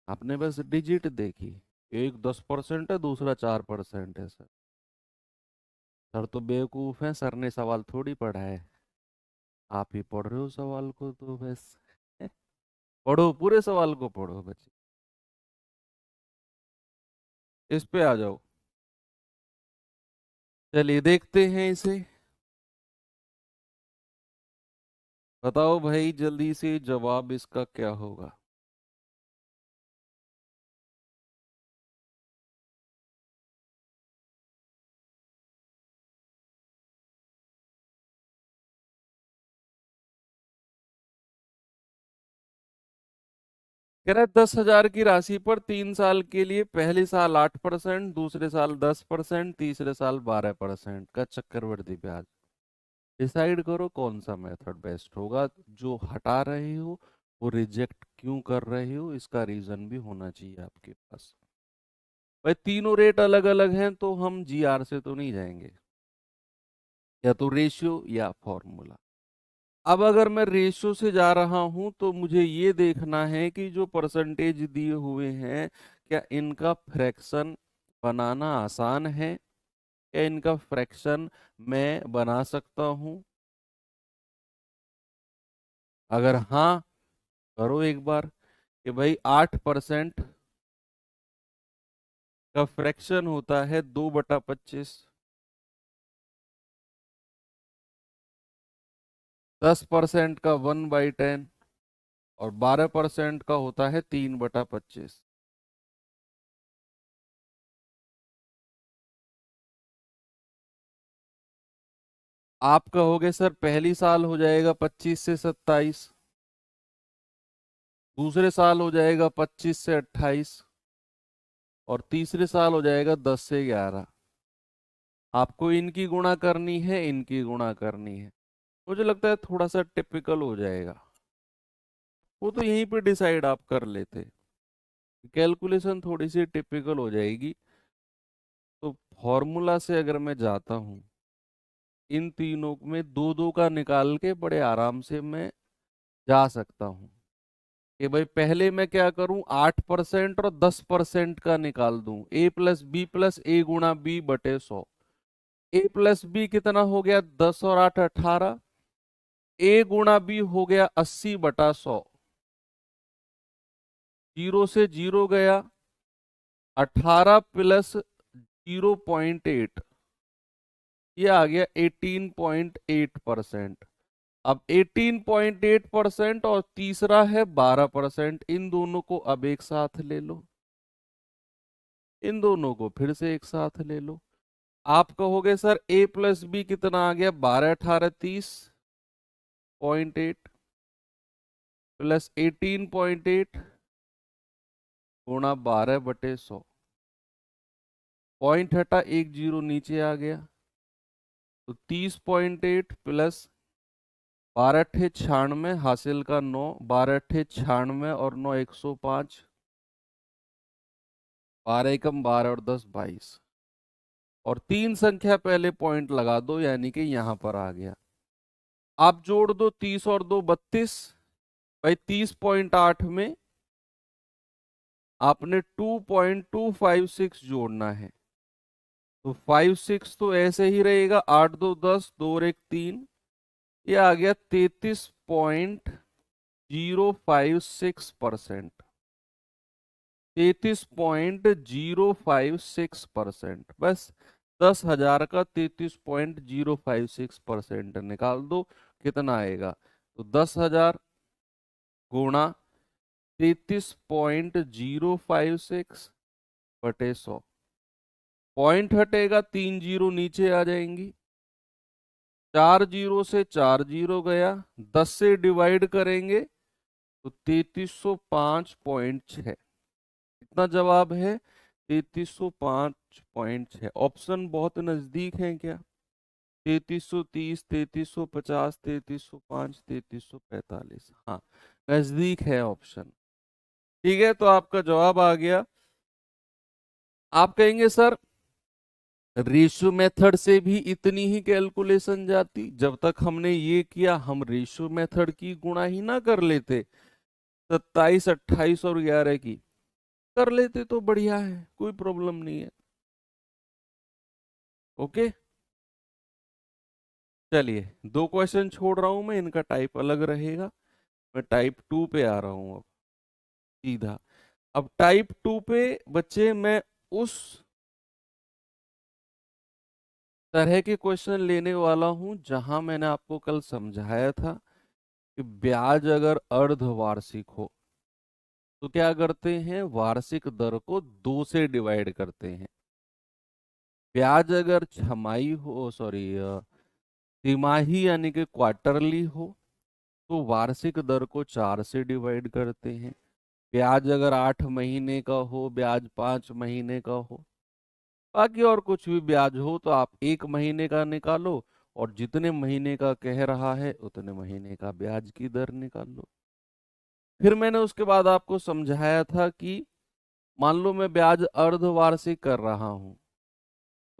आपने बस डिजिट देखी, एक 10% है, दूसरा 4% है। सर तो बेवकूफ है, सर ने सवाल थोड़ी पढ़ा है, आप ही पढ़ रहे हो सवाल को तो बस। पढ़ो, पूरे सवाल को पढ़ो बच्चे। इस पे आ जाओ, चलिए देखते हैं इसे। बताओ भाई जल्दी से जवाब इसका क्या होगा। कह रहा है 10,000 की राशि पर 3 साल के लिए पहले साल 8%, दूसरे साल 10%, तीसरे साल 12% का चक्रवृद्धि ब्याज। डिसाइड करो कौन सा मेथड बेस्ट होगा। जो हटा रहे हो वो रिजेक्ट क्यों कर रहे हो, इसका रीजन भी होना चाहिए आपके पास। भाई तीनों रेट अलग अलग हैं तो हम जीआर से तो नहीं जाएंगे, या तो रेशियो या फॉर्मूला। अब अगर मैं रेशियो से जा रहा हूं तो मुझे ये देखना है कि जो परसेंटेज दिए हुए हैं क्या इनका फ्रैक्शन बनाना आसान है, क्या इनका फ्रैक्शन मैं बना सकता हूं। अगर हाँ, करो एक बार कि भाई 8% का फ्रैक्शन होता है 2/25, 10% का 1/10, और 12% का होता है 3/25। आप कहोगे सर पहली साल हो जाएगा 25 से 27, दूसरे साल हो जाएगा 25 से 28, और तीसरे साल हो जाएगा 10 से 11। आपको इनकी गुणा करनी है, इनकी गुणा करनी है। मुझे लगता है थोड़ा सा टिपिकल हो जाएगा, वो तो यहीं पे डिसाइड आप कर लेते। कैलकुलेशन थोड़ी सी टिपिकल हो जाएगी। तो फॉर्मूला से अगर मैं जाता हूँ, इन तीनों में दो दो का निकाल के बड़े आराम से मैं जा सकता हूँ कि भाई पहले मैं क्या करूं, 8% और 10% का निकाल दूं। ए प्लस बी प्लस ए गुणा बी बटे 100। ए प्लस बी कितना हो गया 10 और 8 18, ए गुणा बी हो गया 80/100। जीरो से जीरो गया, 18 प्लस 0.8, ये आ गया 18.8%। अब 18.8% और तीसरा है 12%, इन दोनों को अब एक साथ ले लो, इन दोनों को फिर से एक साथ ले लो। आप कहोगे सर ए प्लस बी कितना आ गया 12 18 30.8 प्लस 18.8 गुणा 12/100। पॉइंट हटा, एक जीरो नीचे आ गया, तो 30.8 प्लस 12×8 = 96, हासिल का 9, 12×8 = 96 और 9 105, 12 एकम 12 और 10 22, और 3 संख्या पहले पॉइंट लगा दो, यानी कि यहां पर आ गया। आप जोड़ दो 30 और 2 32, भाई 30.8 में आपने 2.256 जोड़ना है, तो 56 तो ऐसे ही रहेगा, 8 2 10, 2 और 1 3, ये आ गया 33.056%। 33.056%, बस 10,000 का 33.056% निकाल दो, कितना आएगा? तो 10,000 गुणा 33.056 बटे 100, पॉइंट हटेगा, 3 जीरो नीचे आ जाएंगी, 4 जीरो से 4 जीरो गया, 10 से डिवाइड करेंगे तो 3305.6, कितना जवाब है? 3305.6। ऑप्शन बहुत नजदीक है क्या? 3330, 3350, 3305, 3345, हाँ नजदीक है ऑप्शन। ठीक है, तो आपका जवाब आ गया। आप कहेंगे सर रेशियो मेथड से भी इतनी ही कैलकुलेशन जाती, जब तक हमने ये किया हम रेशियो मेथड की गुणा ही ना कर लेते, 27 28 और 11 की कर लेते तो बढ़िया है, कोई प्रॉब्लम नहीं है। ओके, चलिए 2 क्वेश्चन छोड़ रहा हूं मैं, इनका टाइप अलग रहेगा। मैं टाइप 2 पे आ रहा हूं अब सीधा। अब टाइप 2 पे बच्चे मैं उस तरह के क्वेश्चन लेने वाला हूं जहां मैंने आपको कल समझाया था कि ब्याज अगर अर्धवार्षिक हो तो क्या करते हैं, वार्षिक दर को 2 से डिवाइड करते हैं। ब्याज अगर छमाही हो, सॉरी तिमाही यानी कि क्वार्टरली हो, तो वार्षिक दर को 4 से डिवाइड करते हैं। ब्याज अगर 8 महीने का हो, ब्याज 5 महीने का हो, बाकी और कुछ भी ब्याज हो तो आप 1 महीने का निकालो, और जितने महीने का कह रहा है उतने महीने का ब्याज की दर निकाल लो। फिर मैंने उसके बाद आपको समझाया था कि मान लो मैं ब्याज अर्धवार्षिक कर रहा हूं,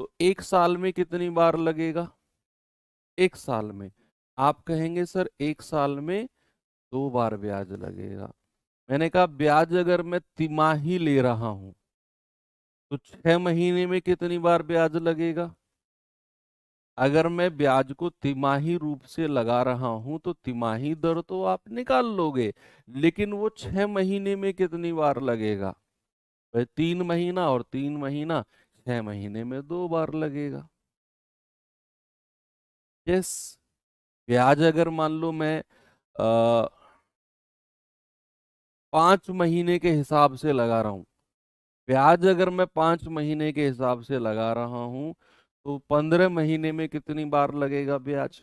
तो 1 साल में कितनी बार लगेगा? 1 साल में आप कहेंगे सर 1 साल में 2 बार ब्याज लगेगा। मैंने कहा ब्याज अगर मैं तिमाही ले रहा हूं तो 6 महीने में कितनी बार ब्याज लगेगा? अगर मैं ब्याज को तिमाही रूप से लगा रहा हूं तो तिमाही दर तो आप निकाल लोगे, लेकिन वो 6 महीने में कितनी बार लगेगा? भाई 3 महीना और 3 महीना, 6 महीने में 2 बार लगेगा। यस, ब्याज अगर मान लो मैं 5 महीने के हिसाब से लगा रहा हूं, ब्याज अगर मैं 5 महीने के हिसाब से लगा रहा हूं तो 15 महीने में कितनी बार लगेगा ब्याज?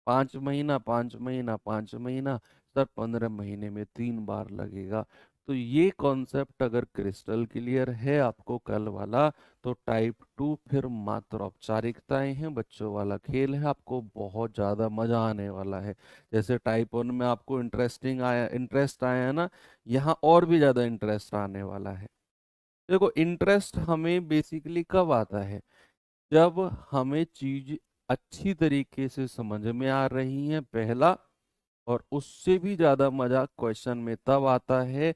5 महीना 5 महीना 5 महीना, सर 15 महीने में 3 बार लगेगा। तो ये कॉन्सेप्ट अगर क्रिस्टल क्लियर है आपको कल वाला, तो टाइप 2 फिर मात्र औपचारिकताएं हैं, बच्चों वाला खेल है, आपको बहुत ज्यादा मजा आने वाला है। जैसे टाइप 1 में आपको इंटरेस्ट आया है ना, यहाँ और भी ज्यादा इंटरेस्ट आने वाला है। देखो इंटरेस्ट हमें बेसिकली कब आता है, जब हमें चीज अच्छी तरीके से समझ में आ रही है, पहला। और उससे भी ज्यादा मजा क्वेश्चन में तब आता है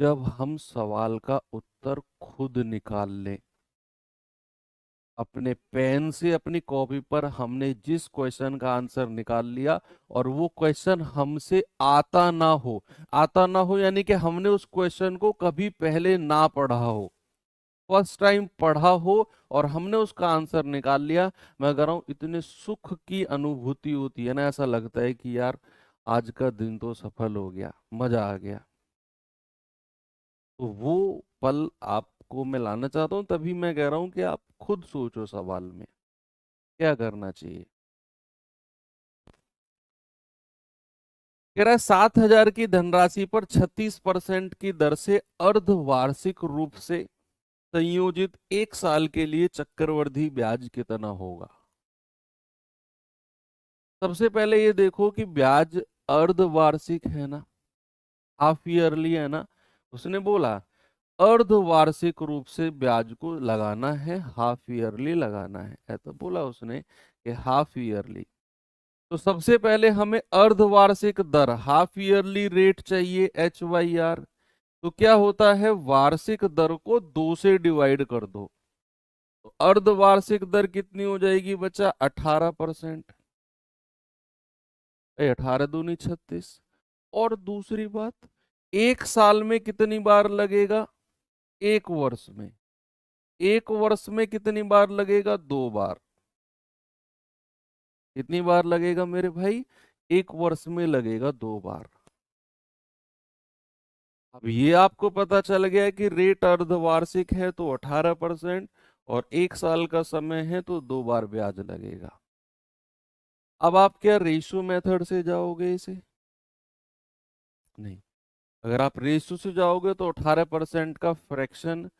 जब हम सवाल का उत्तर खुद निकाल लें, अपने पेन से अपनी कॉपी पर हमने जिस क्वेश्चन का आंसर निकाल लिया और वो क्वेश्चन हमसे आता ना हो। आता ना हो यानी कि हमने उस क्वेश्चन को कभी पहले ना पढ़ा हो, फर्स्ट टाइम पढ़ा हो और हमने उसका आंसर निकाल लिया। मैं कह रहा हूं इतने सुख की अनुभूति होती है ना, ऐसा लगता है कि यार आज का दिन तो सफल हो गया, मजा आ गया। तो वो पल आपको मैं लाना चाहता हूं, तभी मैं कह रहा हूं कि आप खुद सोचो सवाल में क्या करना चाहिए। कह रहा है 7,000 की धनराशि पर 36% की दर से अर्धवार्षिक रूप से, संयोजित 1 साल के लिए चक्रवृद्धि ब्याज कितना होगा। सबसे पहले ये देखो कि ब्याज अर्धवार्षिक है ना, हाफ ईयरली है ना। उसने बोला अर्धवार्षिक रूप से ब्याज को लगाना है, हाफ ईयरली लगाना है तो बोला उसने कि हाफ ईयरली। तो सबसे पहले हमें अर्धवार्षिक दर हाफ ईयरली रेट चाहिए HYR। तो क्या होता है, वार्षिक दर को 2 से डिवाइड कर दो। तो अर्धवार्षिक दर कितनी हो जाएगी बच्चा, 18%। 18 दूनी 36। और दूसरी बात, 1 साल में कितनी बार लगेगा, 1 वर्ष में। 1 वर्ष में कितनी बार लगेगा, 2 बार। कितनी बार लगेगा मेरे भाई, 1 वर्ष में लगेगा 2 बार। अब ये आपको पता चल गया कि रेट अर्धवार्षिक है तो 18%, और 1 साल का समय है तो 2 बार ब्याज लगेगा। अब आप क्या रेशो मेथड से जाओगे इसे, नहीं। अगर आप रेशो से जाओगे तो 18% का फ्रैक्शन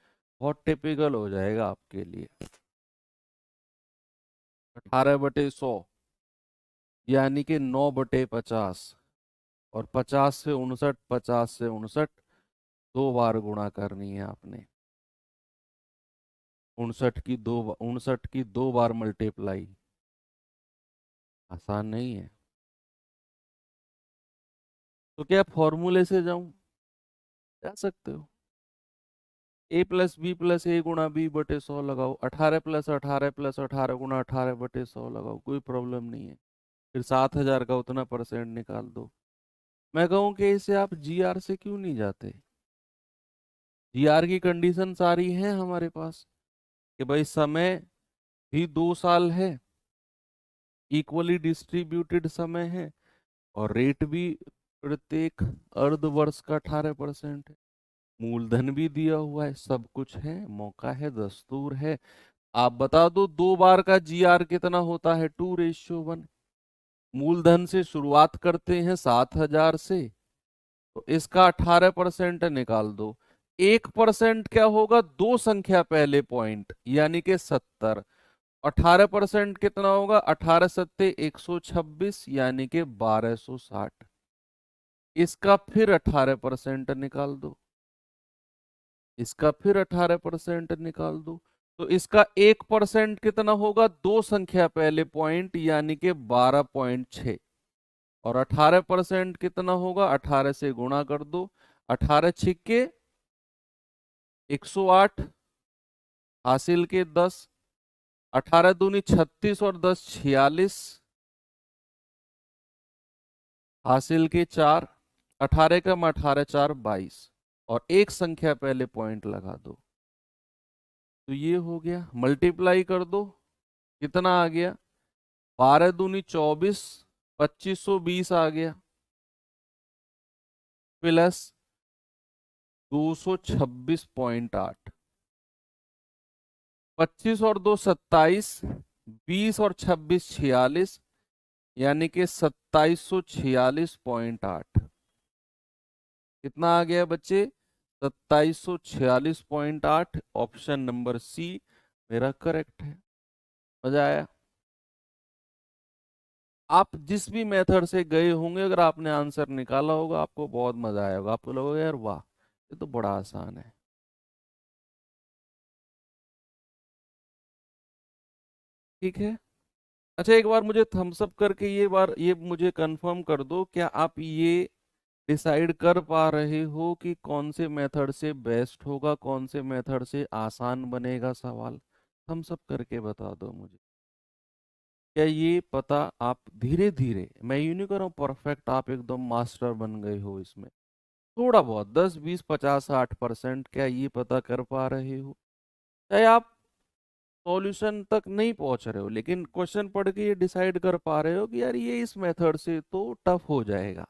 बहुत टिपिकल हो जाएगा आपके लिए। 18/100 यानी कि 9/50, और 50 से 59, 50 से 59 2 बार गुणा करनी है आपने। 59 की 2 बार मल्टीप्लाई, आसान नहीं है। तो क्या फॉर्मूले से जाऊं, जा सकते हो। A+B+A×B/100 लगाओ, 18+18+18 लगाओ, कोई प्रॉब्लम नहीं है। फिर 7,000 का उतना परसेंट निकाल दो। मैं कहूं कि इसे आप GR से क्यों नहीं जाते। GR की कंडीशन सारी है हमारे पास कि भाई समय भी 2 साल है, इक्वली डिस्ट्रीब्यूटेड समय है, और रेट भी प्रत्येक अर्धवर्ष का 18% है। मूलधन भी दिया हुआ है, सब कुछ है, मौका है, दस्तूर है। आप बता दो 2 बार का GR कितना होता है, 2:1। मूलधन से शुरुआत करते हैं 7,000 से, तो इसका 18% निकाल दो। 1% क्या होगा, 2 संख्या पहले पॉइंट, यानी कि 70। 18% कितना होगा, 18×7=126 यानी कि 1260। इसका फिर 18% निकाल दो, इसका फिर 18% निकाल दो। तो इसका 1% कितना होगा, 2 संख्या पहले पॉइंट, यानी कि 12.6। और 18% कितना होगा, 18 से गुणा कर दो। 18×6 108, हासिल के 10, 18×2 36 और 10 46, हासिल के 4, 18 का 18×4 22, और 1 संख्या पहले पॉइंट लगा दो। तो ये हो गया, मल्टीप्लाई कर दो, कितना आ गया, 12×2 24, 2520 आ गया, प्लस 226.8। 25 और 2 27, 20 और 26 46, यानी कि 2746.8। कितना आ गया बच्चे, 2746.8। ऑप्शन नंबर सी मेरा करेक्ट है। मजा आया। आप जिस भी मेथड से गए होंगे, अगर आपने आंसर निकाला होगा आपको बहुत मजा आया होगा, आपको लगेगा यार वाह ये तो बड़ा आसान है। ठीक है। अच्छा, एक बार मुझे थम्स अप करके ये मुझे कंफर्म कर दो, क्या आप ये डिसाइड कर पा रहे हो कि कौन से मेथड से बेस्ट होगा, कौन से मेथड से आसान बनेगा सवाल। थम्स अप करके बता दो मुझे। क्या ये पता आप धीरे धीरे, मैं यूं नहीं कर रहा हूं परफेक्ट आप एकदम मास्टर बन गए हो इसमें, थोड़ा बहुत 10 20 50 60%, क्या ये पता कर पा रहे हो। चाहे आप सॉल्यूशन तक नहीं पहुंच रहे हो, लेकिन क्वेश्चन पढ़ के ये डिसाइड कर पा रहे हो कि यार ये इस मेथड से तो टफ हो जाएगा।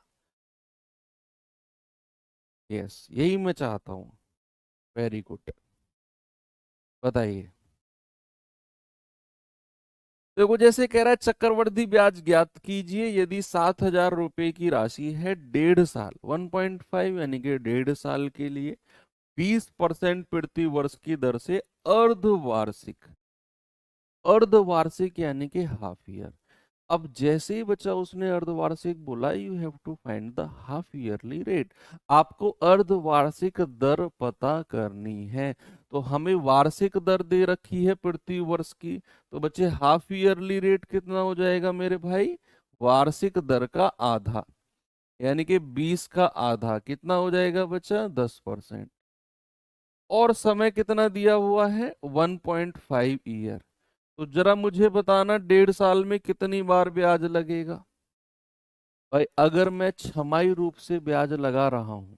यस, यही मैं चाहता हूँ। Very good. बताइए। देखो जैसे कह रहा है चक्रवृद्धि ब्याज ज्ञात कीजिए यदि 7,000 रुपए की राशि है 1.5 साल, 1.5 यानी कि 1.5 साल के लिए, 20% प्रति वर्ष की दर से अर्धवार्षिक। अर्धवार्षिक यानी कि हाफ ईयर। अब जैसे ही बच्चा उसने अर्धवार्षिक बोला, you have to find the half yearly rate. आपको अर्धवार्षिक दर पता करनी है। तो हमें वार्षिक दर दे रखी है प्रति वर्ष की, तो बच्चे हाफ ईयरली रेट कितना हो जाएगा मेरे भाई? वार्षिक दर का आधा, यानी कि 20 का आधा कितना हो जाएगा बच्चा? 10%। और समय कितना दिया हुआ है? 1.5 ईयर। तो जरा मुझे बताना 1.5 साल में कितनी बार ब्याज लगेगा? भाई अगर मैं छमाही रूप से ब्याज लगा रहा हूं,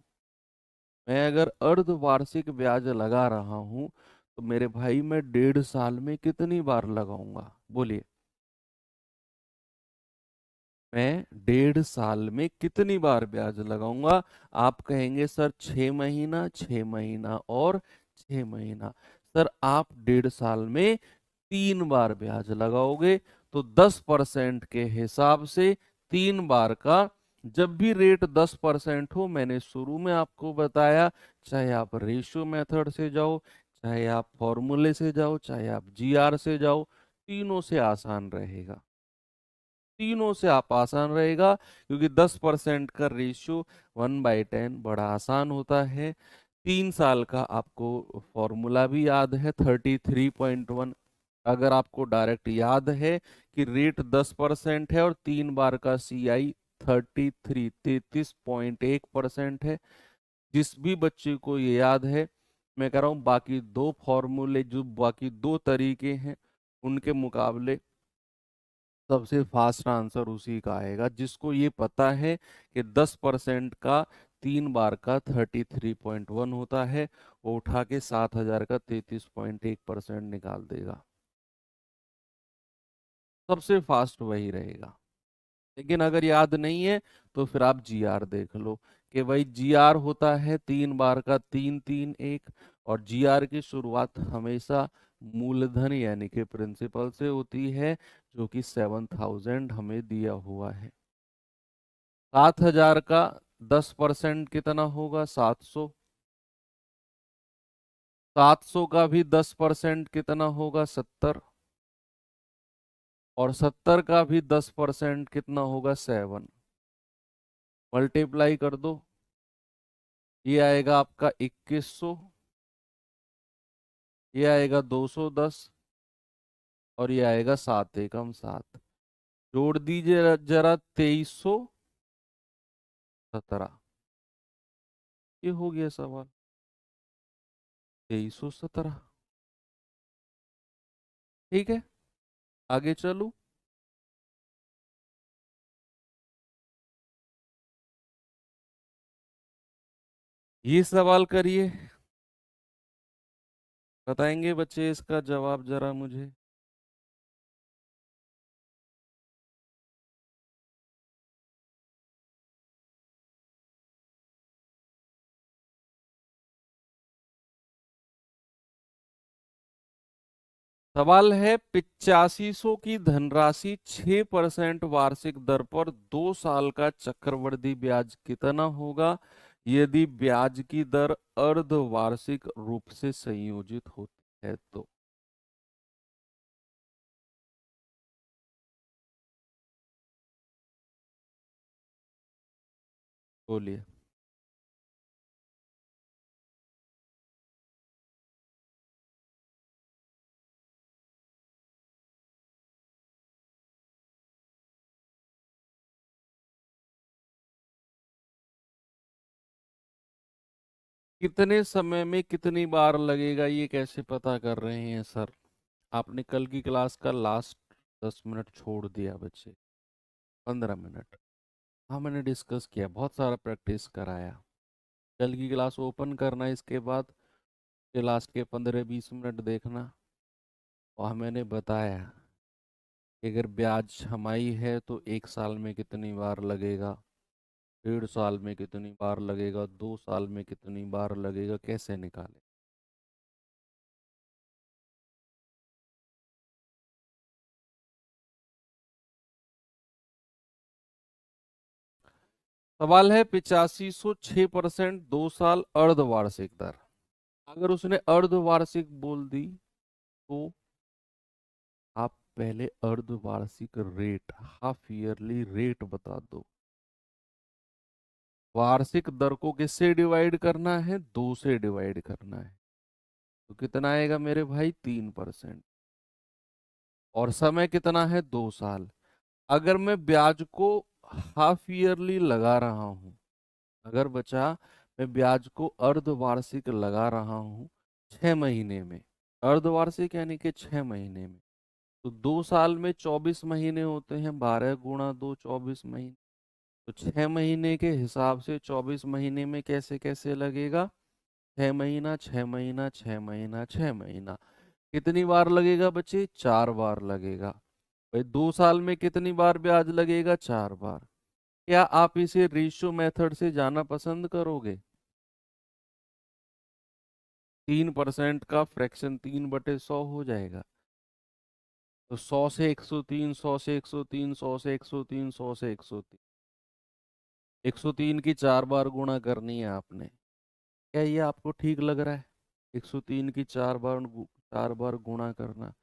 मैं अगर अर्धवार्षिक ब्याज लगा रहा हूं, तो मेरे भाई मैं 1.5 साल में कितनी बार लगाऊंगा? बोलिए। मैं 1.5 साल में कितनी बार ब्याज लगाऊंगा? आप कहेंगे सर 6 महीना, 6 महीना और 6 महीना। सर आप 1.5 साल में 3 बार ब्याज लगाओगे, तो 10% के हिसाब से 3 बार का, जब भी रेट 10% हो, मैंने शुरू में आपको बताया, चाहे आप रेशियो मेथड से जाओ, चाहे आप फॉर्मूले से जाओ, चाहे आप जीआर से जाओ, तीनों से आसान रहेगा। तीनों से आप आसान रहेगा, क्योंकि 10% का रेशियो 1/10 बड़ा आसान होता है। 3 साल का आपको फॉर्मूला भी याद है 33.1। अगर आपको डायरेक्ट याद है कि रेट 10% है और 3 बार का CI 33.1% है, जिस भी बच्चे को ये याद है, मैं कह रहा हूँ बाकी दो फॉर्मूले, जो बाकी दो तरीके हैं, उनके मुकाबले सबसे फास्ट आंसर उसी का आएगा जिसको ये पता है कि 10% का 3 बार का 33.1 होता है। वो उठा के 7,000 का 33.1% निकाल देगा। सबसे फास्ट वही रहेगा। लेकिन अगर याद नहीं है तो फिर आप जीआर देख लो कि भाई जीआर होता है 3 बार का 331, और जीआर की शुरुआत हमेशा मूलधन यानी कि प्रिंसिपल से होती है, जो कि 7,000 हमें दिया हुआ है। 7,000 का 10% कितना होगा? 700। 700 का भी 10% कितना होगा? 70। और 70 का भी 10% कितना होगा? 7। मल्टीप्लाई कर दो, ये आएगा आपका 2100, ये आएगा 210, और ये आएगा 7 एकम 7। जोड़ दीजिए जरा 2317। ये हो गया सवाल, 2317। ठीक है, आगे चलू। ये सवाल करिए, बताएंगे बच्चे इसका जवाब जरा मुझे। सवाल है 8500 की धनराशि 6% वार्षिक दर पर 2 साल का चक्रवृद्धि ब्याज कितना होगा यदि ब्याज की दर अर्धवार्षिक रूप से संयोजित होती है? तो बोलिए। कितने समय में कितनी बार लगेगा, ये कैसे पता कर रहे हैं सर? आपने कल की क्लास का लास्ट 10 मिनट छोड़ दिया बच्चे, 15 मिनट। हाँ मैंने डिस्कस किया, बहुत सारा प्रैक्टिस कराया। कल की क्लास ओपन करना, इसके बाद के लास्ट के 15-20 मिनट देखना। वहाँ मैंने बताया कि अगर ब्याज छमाही है तो 1 साल में कितनी बार लगेगा, 1.5 साल में कितनी बार लगेगा, 2 साल में कितनी बार लगेगा, कैसे निकाले। सवाल है 8506% 2 साल अर्धवार्षिक दर। अगर उसने अर्धवार्षिक बोल दी तो आप पहले अर्धवार्षिक रेट, हाफ ईयरली रेट बता दो। वार्षिक दर को किससे डिवाइड करना है? 2 से डिवाइड करना है। तो कितना आएगा मेरे भाई? 3%। और समय कितना है? 2 साल। अगर मैं ब्याज को हाफ ईयरली लगा रहा हूं, अगर बचा मैं ब्याज को अर्धवार्षिक लगा रहा हूं 6 महीने में, अर्धवार्षिक यानी कि 6 महीने में, तो 2 साल में 24 महीने होते हैं, 12 गुणा 2 24 महीने। तो 6 महीने के हिसाब से 24 महीने में कैसे कैसे लगेगा? 6 महीना, 6 महीना, 6 महीना, 6 महीना। कितनी बार लगेगा बच्चे? 4 बार लगेगा। भाई 2 साल में कितनी बार ब्याज लगेगा? 4 बार। क्या आप इसे रेशियो मेथड से जाना पसंद करोगे? 3% का फ्रैक्शन 3/100 हो जाएगा। तो 100 से 103, 100 से 103, 100 से 103, 100 से 103, 103 की 4 बार गुणा करनी है आपने। क्या ये आपको ठीक लग रहा है? 103 की 4 बार गुणा करना।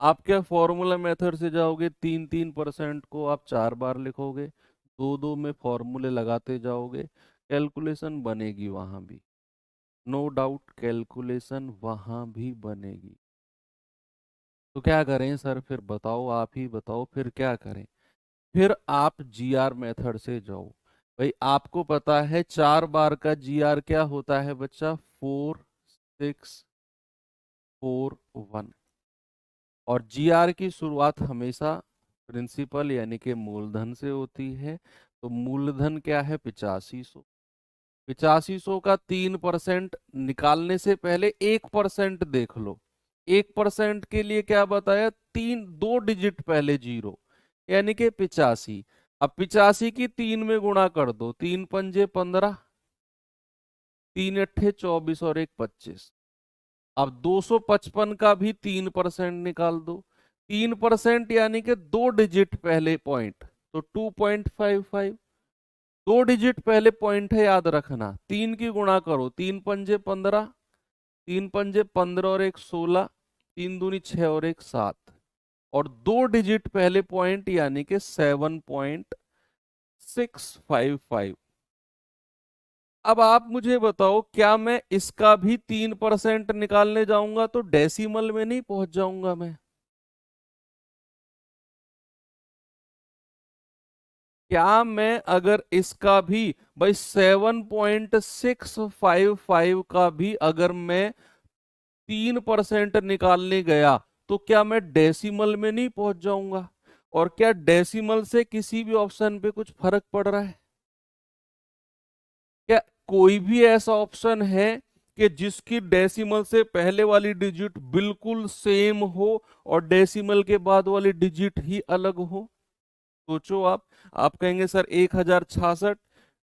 आप क्या फॉर्मूला मेथड से जाओगे? 3% को आप 4 बार लिखोगे, 2 2 में फॉर्मूले लगाते जाओगे, कैलकुलेशन बनेगी वहां भी। नो डाउट कैलकुलेशन वहां भी बनेगी। तो क्या करें सर? फिर बताओ, आप ही बताओ फिर क्या करें। फिर आप जीआर मेथड से जाओ। भाई आपको पता है 4 बार का जीआर क्या होता है बच्चा? 4641। और जीआर की शुरुआत हमेशा प्रिंसिपल यानी कि मूलधन से होती है। तो मूलधन क्या है? 8500। 8500 का 3% निकालने से पहले 1% देख लो। 1% के लिए क्या बताया? 2 डिजिट पहले जीरो, यानी कि 85। अब 85 की 3 में गुणा कर दो, 3 पंजे 15, 3 अट्ठे 24 और 1 25। अब 255 का भी 3% निकाल दो। 3% यानी कि 2 डिजिट पहले पॉइंट, तो 2.55। 2 डिजिट पहले पॉइंट है, याद रखना। 3 की गुणा करो, 3 पंजे 15, 3 पंजे 15 और 1 16, 3 दूनी 6 और 1 7। और 2 डिजिट पहले पॉइंट यानी कि 7.655। अब आप मुझे बताओ, क्या मैं इसका भी 3% निकालने जाऊंगा तो डेसिमल में नहीं पहुंच जाऊंगा मैं? क्या मैं अगर इसका भी, भाई 7.655 का भी अगर मैं 3% निकालने गया तो क्या मैं डेसिमल में नहीं पहुंच जाऊंगा? और क्या डेसिमल से किसी भी ऑप्शन पे कुछ फर्क पड़ रहा है? क्या कोई भी ऐसा ऑप्शन है कि जिसकी डेसिमल से पहले वाली डिजिट बिल्कुल सेम हो और डेसिमल के बाद वाली डिजिट ही अलग हो? सोचो आप कहेंगे सर 1066,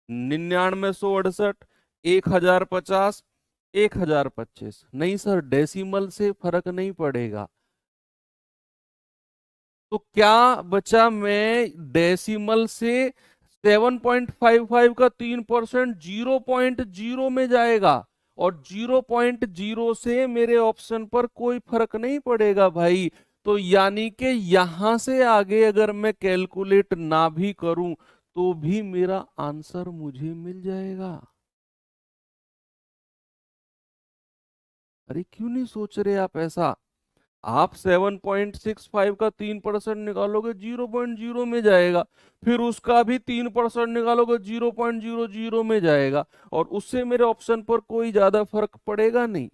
9968, 1050, 1025। नहीं सर, डेसिमल से फर्क नहीं पड़ेगा। तो क्या बचा? मैं डेसिमल से 7.55 का 3% 0.0 में जाएगा, और 0.0 से मेरे ऑप्शन पर कोई फर्क नहीं पड़ेगा भाई। तो यानी कि यहां से आगे अगर मैं कैलकुलेट ना भी करूं तो भी मेरा आंसर मुझे मिल जाएगा। अरे क्यों नहीं सोच रहे आप ऐसा? आप 7.65 का 3% निकालोगे, 0.0 में जाएगा। फिर उसका भी 3% निकालोगे, 0.00 में जाएगा। और उससे मेरे ऑप्शन पर कोई ज्यादा फर्क पड़ेगा नहीं,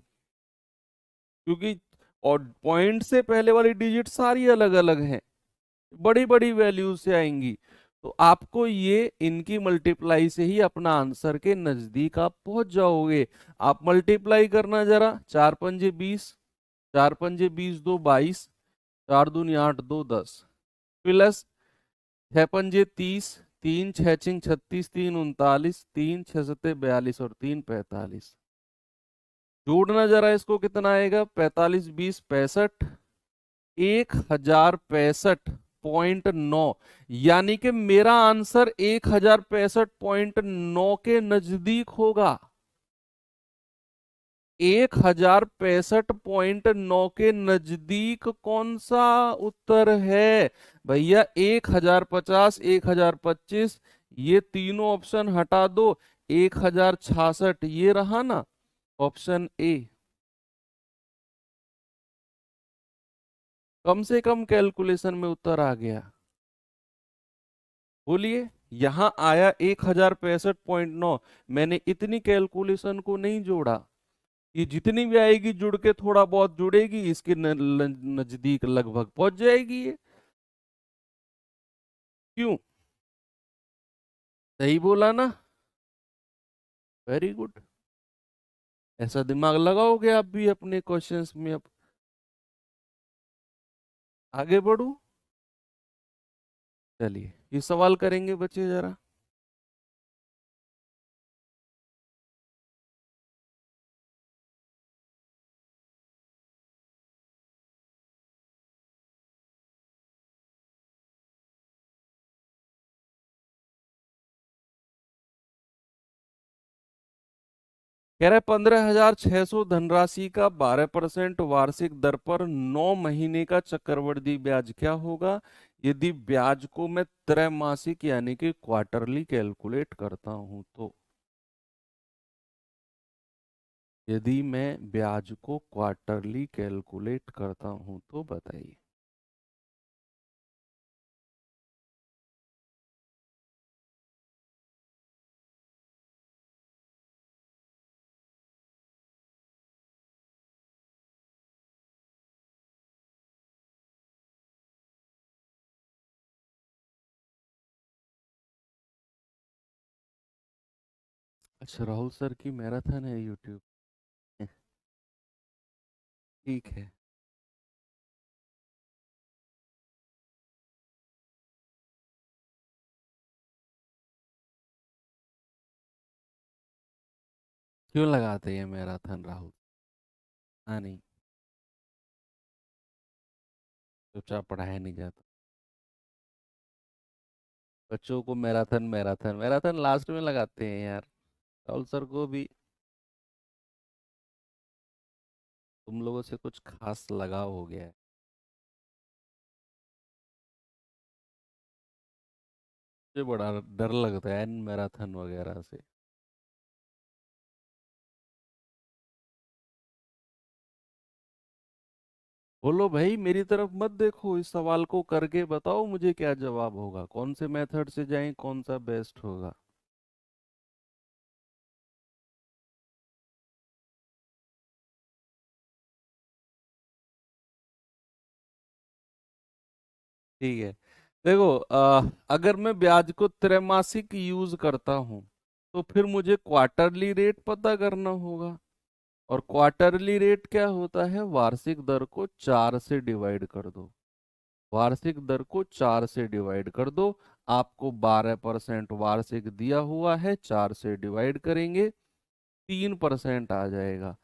क्योंकि और पॉइंट से पहले वाली डिजिट सारी अलग अलग हैं, बड़ी बड़ी वैल्यूज से आएंगी। तो आपको ये इनकी मल्टीप्लाई से ही अपना आंसर के नजदीक आप पहुंच जाओगे। आप मल्टीप्लाई करना जरा, 4 पंजे 20, 4 पंजे 20 2 22, 4 दूनी 8 2 10, प्लस 6 पंजे 30, 3 6 6 36, 3 39, 3 6 7 42 और 3 45। जोड़ना जरा इसको, कितना आएगा? 45 20 65, 1065.9। यानी कि मेरा आंसर 1065.9 के नजदीक होगा। 1065.9 के नजदीक कौन सा उत्तर है? भैया 1050, 1025, ये तीनों ऑप्शन हटा दो, 1066 ये रहा ना, ऑप्शन ए। कम से कम कैलकुलेशन में उत्तर आ गया। बोलिए। यहां आया 1065.9, मैंने इतनी कैलकुलेशन को नहीं जोड़ा। ये जितनी भी आएगी जुड़ के थोड़ा बहुत जुड़ेगी, इसके नजदीक लगभग पहुंच जाएगी ये। क्यों? सही बोला ना? Very good. ऐसा दिमाग लगाओगे आप भी अपने क्वेश्चंस में। अब आगे बढ़ू? चलिए ये सवाल करेंगे बच्चे जरा। कह रहे 15,600 धनराशि का 12% वार्षिक दर पर 9 महीने का चक्रवृद्धि ब्याज क्या होगा यदि ब्याज को मैं त्रैमासिक यानी कि क्वार्टरली कैलकुलेट करता हूं तो? यदि मैं ब्याज को क्वार्टरली कैलकुलेट करता हूं तो बताइए। अच्छा, राहुल सर की मैराथन है यूट्यूब। ठीक है। क्यों लगाते हैं मैराथन राहुल? हाँ नहीं, चुपचाप पढ़ाया नहीं जाता बच्चों को। मैराथन मैराथन मैराथन लास्ट में लगाते हैं यार। राहुल सर को भी तुम लोगों से कुछ खास लगाव हो गया है। मुझे बड़ा डर लगता है इन मैराथन वगैरह से। बोलो भाई, मेरी तरफ मत देखो, इस सवाल को करके बताओ मुझे क्या जवाब होगा, कौन से मेथड से जाएं, कौन सा बेस्ट होगा। ठीक है। देखो, अगर मैं ब्याज को त्रैमासिक यूज करता हूं तो फिर मुझे क्वार्टरली रेट पता करना होगा। और क्वार्टरली रेट क्या होता है? वार्षिक दर को 4 से डिवाइड कर दो। वार्षिक दर को 4 से डिवाइड कर दो। आपको 12% वार्षिक दिया हुआ है, 4 से डिवाइड करेंगे 3% आ जाएगा।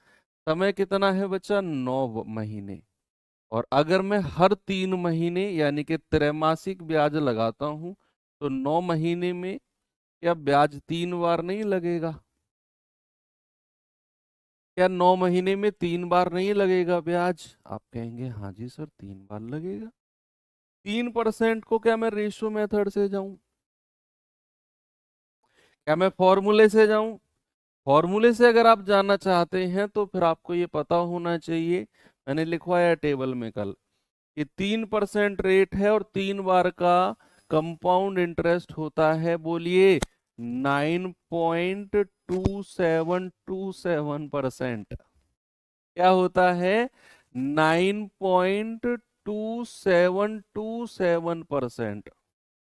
समय कितना है बच्चा? 9 महीने। और अगर मैं हर 3 महीने यानी कि त्रैमासिक ब्याज लगाता हूं तो 9 महीने में क्या ब्याज 3 बार नहीं लगेगा? क्या 9 महीने में 3 बार नहीं लगेगा ब्याज? आप कहेंगे हाँ जी सर 3 बार लगेगा। 3% को क्या मैं रेशो मेथड से जाऊं? क्या मैं फॉर्मूले से जाऊं? फॉर्मूले से अगर आप जानना चाहते हैं तो फिर आपको ये पता होना चाहिए, मैंने लिखवाया टेबल में कल, कि 3% रेट है और 3 बार का कंपाउंड इंटरेस्ट होता है। बोलिए, 9.2727%। क्या होता है? 9.2727%।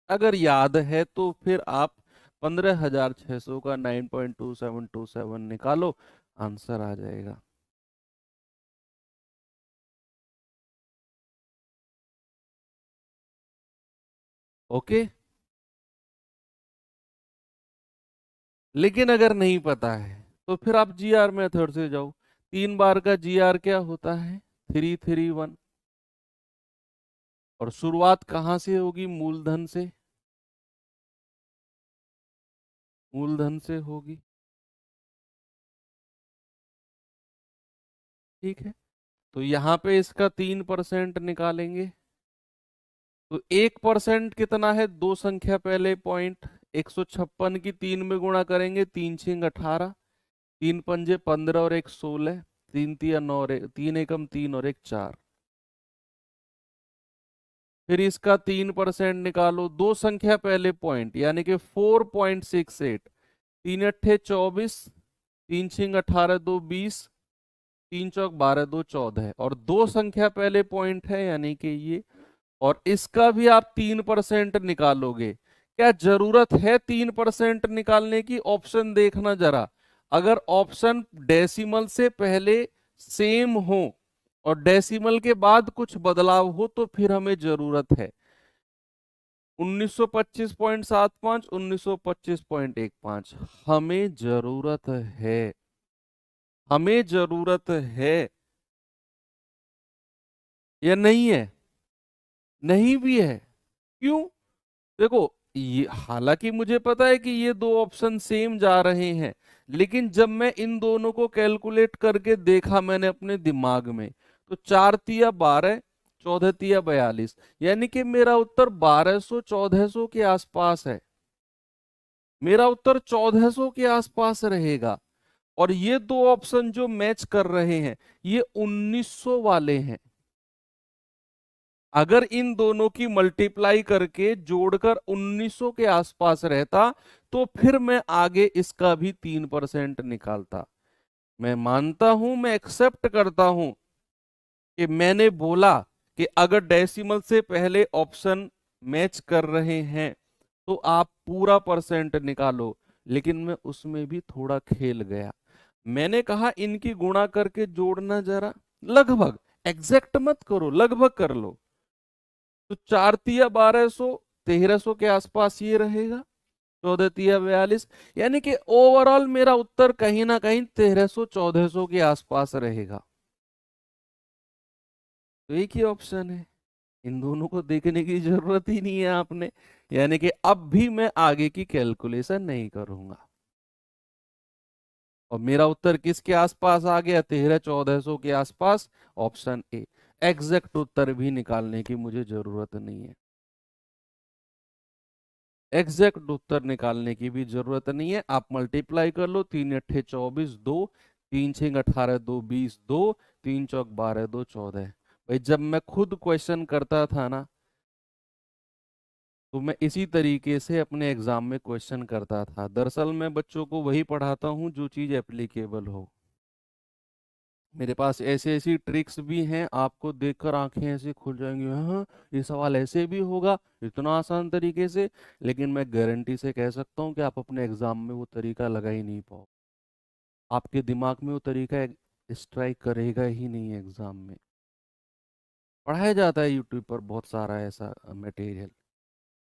अगर याद है तो फिर आप 15,600 का 9.2727 निकालो, आंसर आ जाएगा। ओके। लेकिन अगर नहीं पता है तो फिर आप जीआर मेथड से जाओ। 3 बार का जीआर क्या होता है? 331। और शुरुआत कहाँ से होगी? मूलधन से। मूलधन से होगी। ठीक है, तो यहाँ पे इसका 3% निकालेंगे। तो 1% कितना है, दो संख्या पहले पॉइंट, 156 की 3 में गुणा करेंगे, 3 छिंग 18, 3 पंजे 15 और 1 16, 3 तिया 9 और 3 एकम 3 और 1 4। फिर इसका 3% निकालो, दो संख्या पहले पॉइंट यानी कि 4.68, 3 अट्ठे 24, 3 छिंग 18 2 20, 3 चौक 12 2 14, और दो संख्या पहले पॉइंट है यानी कि ये, और इसका भी आप 3% निकालोगे। क्या जरूरत है 3% निकालने की? ऑप्शन देखना जरा, अगर ऑप्शन डेसिमल से पहले सेम हो और डेसिमल के बाद कुछ बदलाव हो तो फिर हमें जरूरत है। 1925.75, 1925.15, हमें जरूरत है, हमें जरूरत है या नहीं है? नहीं भी है, क्यों? देखो, ये हालांकि मुझे पता है कि ये दो ऑप्शन सेम जा रहे हैं, लेकिन जब मैं इन दोनों को कैलकुलेट करके देखा मैंने अपने दिमाग में, तो 4 तिया 12, 14 तिया 42, यानी कि मेरा उत्तर 1200 1400 के आसपास है। मेरा उत्तर 1400 के आसपास रहेगा। और ये दो ऑप्शन जो मैच कर रहे हैं ये 1900 वाले हैं। अगर इन दोनों की मल्टीप्लाई करके जोड़कर 1900 के आसपास रहता तो फिर मैं आगे इसका भी 3% निकालता। मैं मानता हूं, मैं एक्सेप्ट करता हूं कि मैंने बोला कि अगर डेसिमल से पहले ऑप्शन मैच कर रहे हैं तो आप पूरा परसेंट निकालो, लेकिन मैं उसमें भी थोड़ा खेल गया। मैंने कहा इनकी गुणा करके जोड़ना जरा, लगभग, एग्जैक्ट मत करो, लगभग कर लो। तो 4 तिया 1200, 1300 के आसपास ये रहेगा, 14 तिया 42, यानी कि ओवरऑल मेरा उत्तर कहीं ना कहीं 1300 1400 के आसपास रहेगा। तो एक ही ऑप्शन है, इन दोनों को देखने की जरूरत ही नहीं है आपने, यानी कि अब भी मैं आगे की कैलकुलेशन नहीं करूंगा। और मेरा उत्तर किसके आसपास आ गया? 1300 1400 के आसपास, ऑप्शन ए। एग्जैक्ट उत्तर भी निकालने की मुझे जरूरत नहीं है, एग्जैक्ट उत्तर निकालने की भी जरूरत नहीं है। आप मल्टीप्लाई कर लो, 3 अट्ठे 24 2, 3 छिंग 18 2 20 2, 3 चौक 12 2 14। भाई जब मैं खुद क्वेश्चन करता था ना तो मैं इसी तरीके से अपने एग्जाम में क्वेश्चन करता था। दरअसल मैं बच्चों को वही पढ़ाता हूँ जो चीज एप्लीकेबल हो। मेरे पास ऐसे ऐसी ट्रिक्स भी हैं, आपको देखकर आंखें ऐसे खुल जाएंगी, हाँ ये सवाल ऐसे भी होगा, इतना आसान तरीके से। लेकिन मैं गारंटी से कह सकता हूँ कि आप अपने एग्जाम में वो तरीका लगा ही नहीं पाओ, आपके दिमाग में वो तरीका स्ट्राइक करेगा ही नहीं एग्जाम में। पढ़ाया जाता है यूट्यूब पर बहुत सारा ऐसा मटेरियल,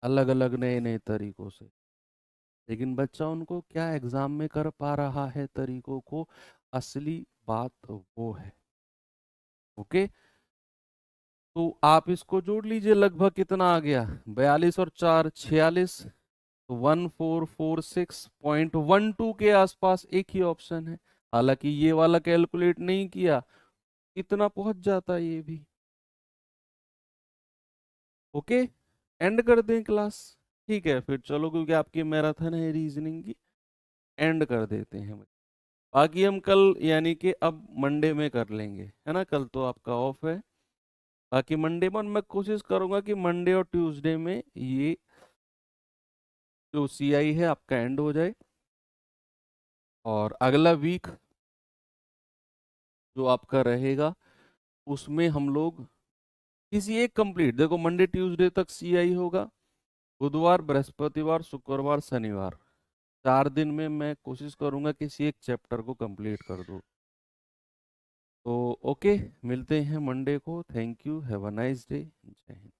अलग अलग नए नए तरीकों से, लेकिन बच्चा उनको क्या एग्जाम में कर पा रहा है तरीकों को, असली बात वो है। ओके, तो आप इसको जोड़ लीजिए, लगभग कितना आ गया, 42 और 4 46, तो 1446.12 के आसपास एक ही ऑप्शन है। हालांकि ये वाला कैलकुलेट नहीं किया, इतना पहुंच जाता ये भी। ओके, एंड कर दें क्लास? ठीक है फिर चलो, क्योंकि आपकी मैराथन है रीजनिंग की, एंड कर देते हैं। बाकी हम कल यानी कि अब मंडे में कर लेंगे, है ना, कल तो आपका ऑफ है। बाकी मंडे में मैं कोशिश करूंगा कि मंडे और ट्यूसडे में ये जो सीआई है आपका एंड हो जाए, और अगला वीक जो आपका रहेगा उसमें हम लोग किसी एक कंप्लीट, देखो मंडे ट्यूसडे तक सीआई होगा, बुधवार बृहस्पतिवार शुक्रवार शनिवार, 4 दिन में मैं कोशिश करूंगा किसी एक चैप्टर को कंप्लीट कर दूं। तो ओके, मिलते हैं मंडे को। Thank you, have a nice day, जय हिंद।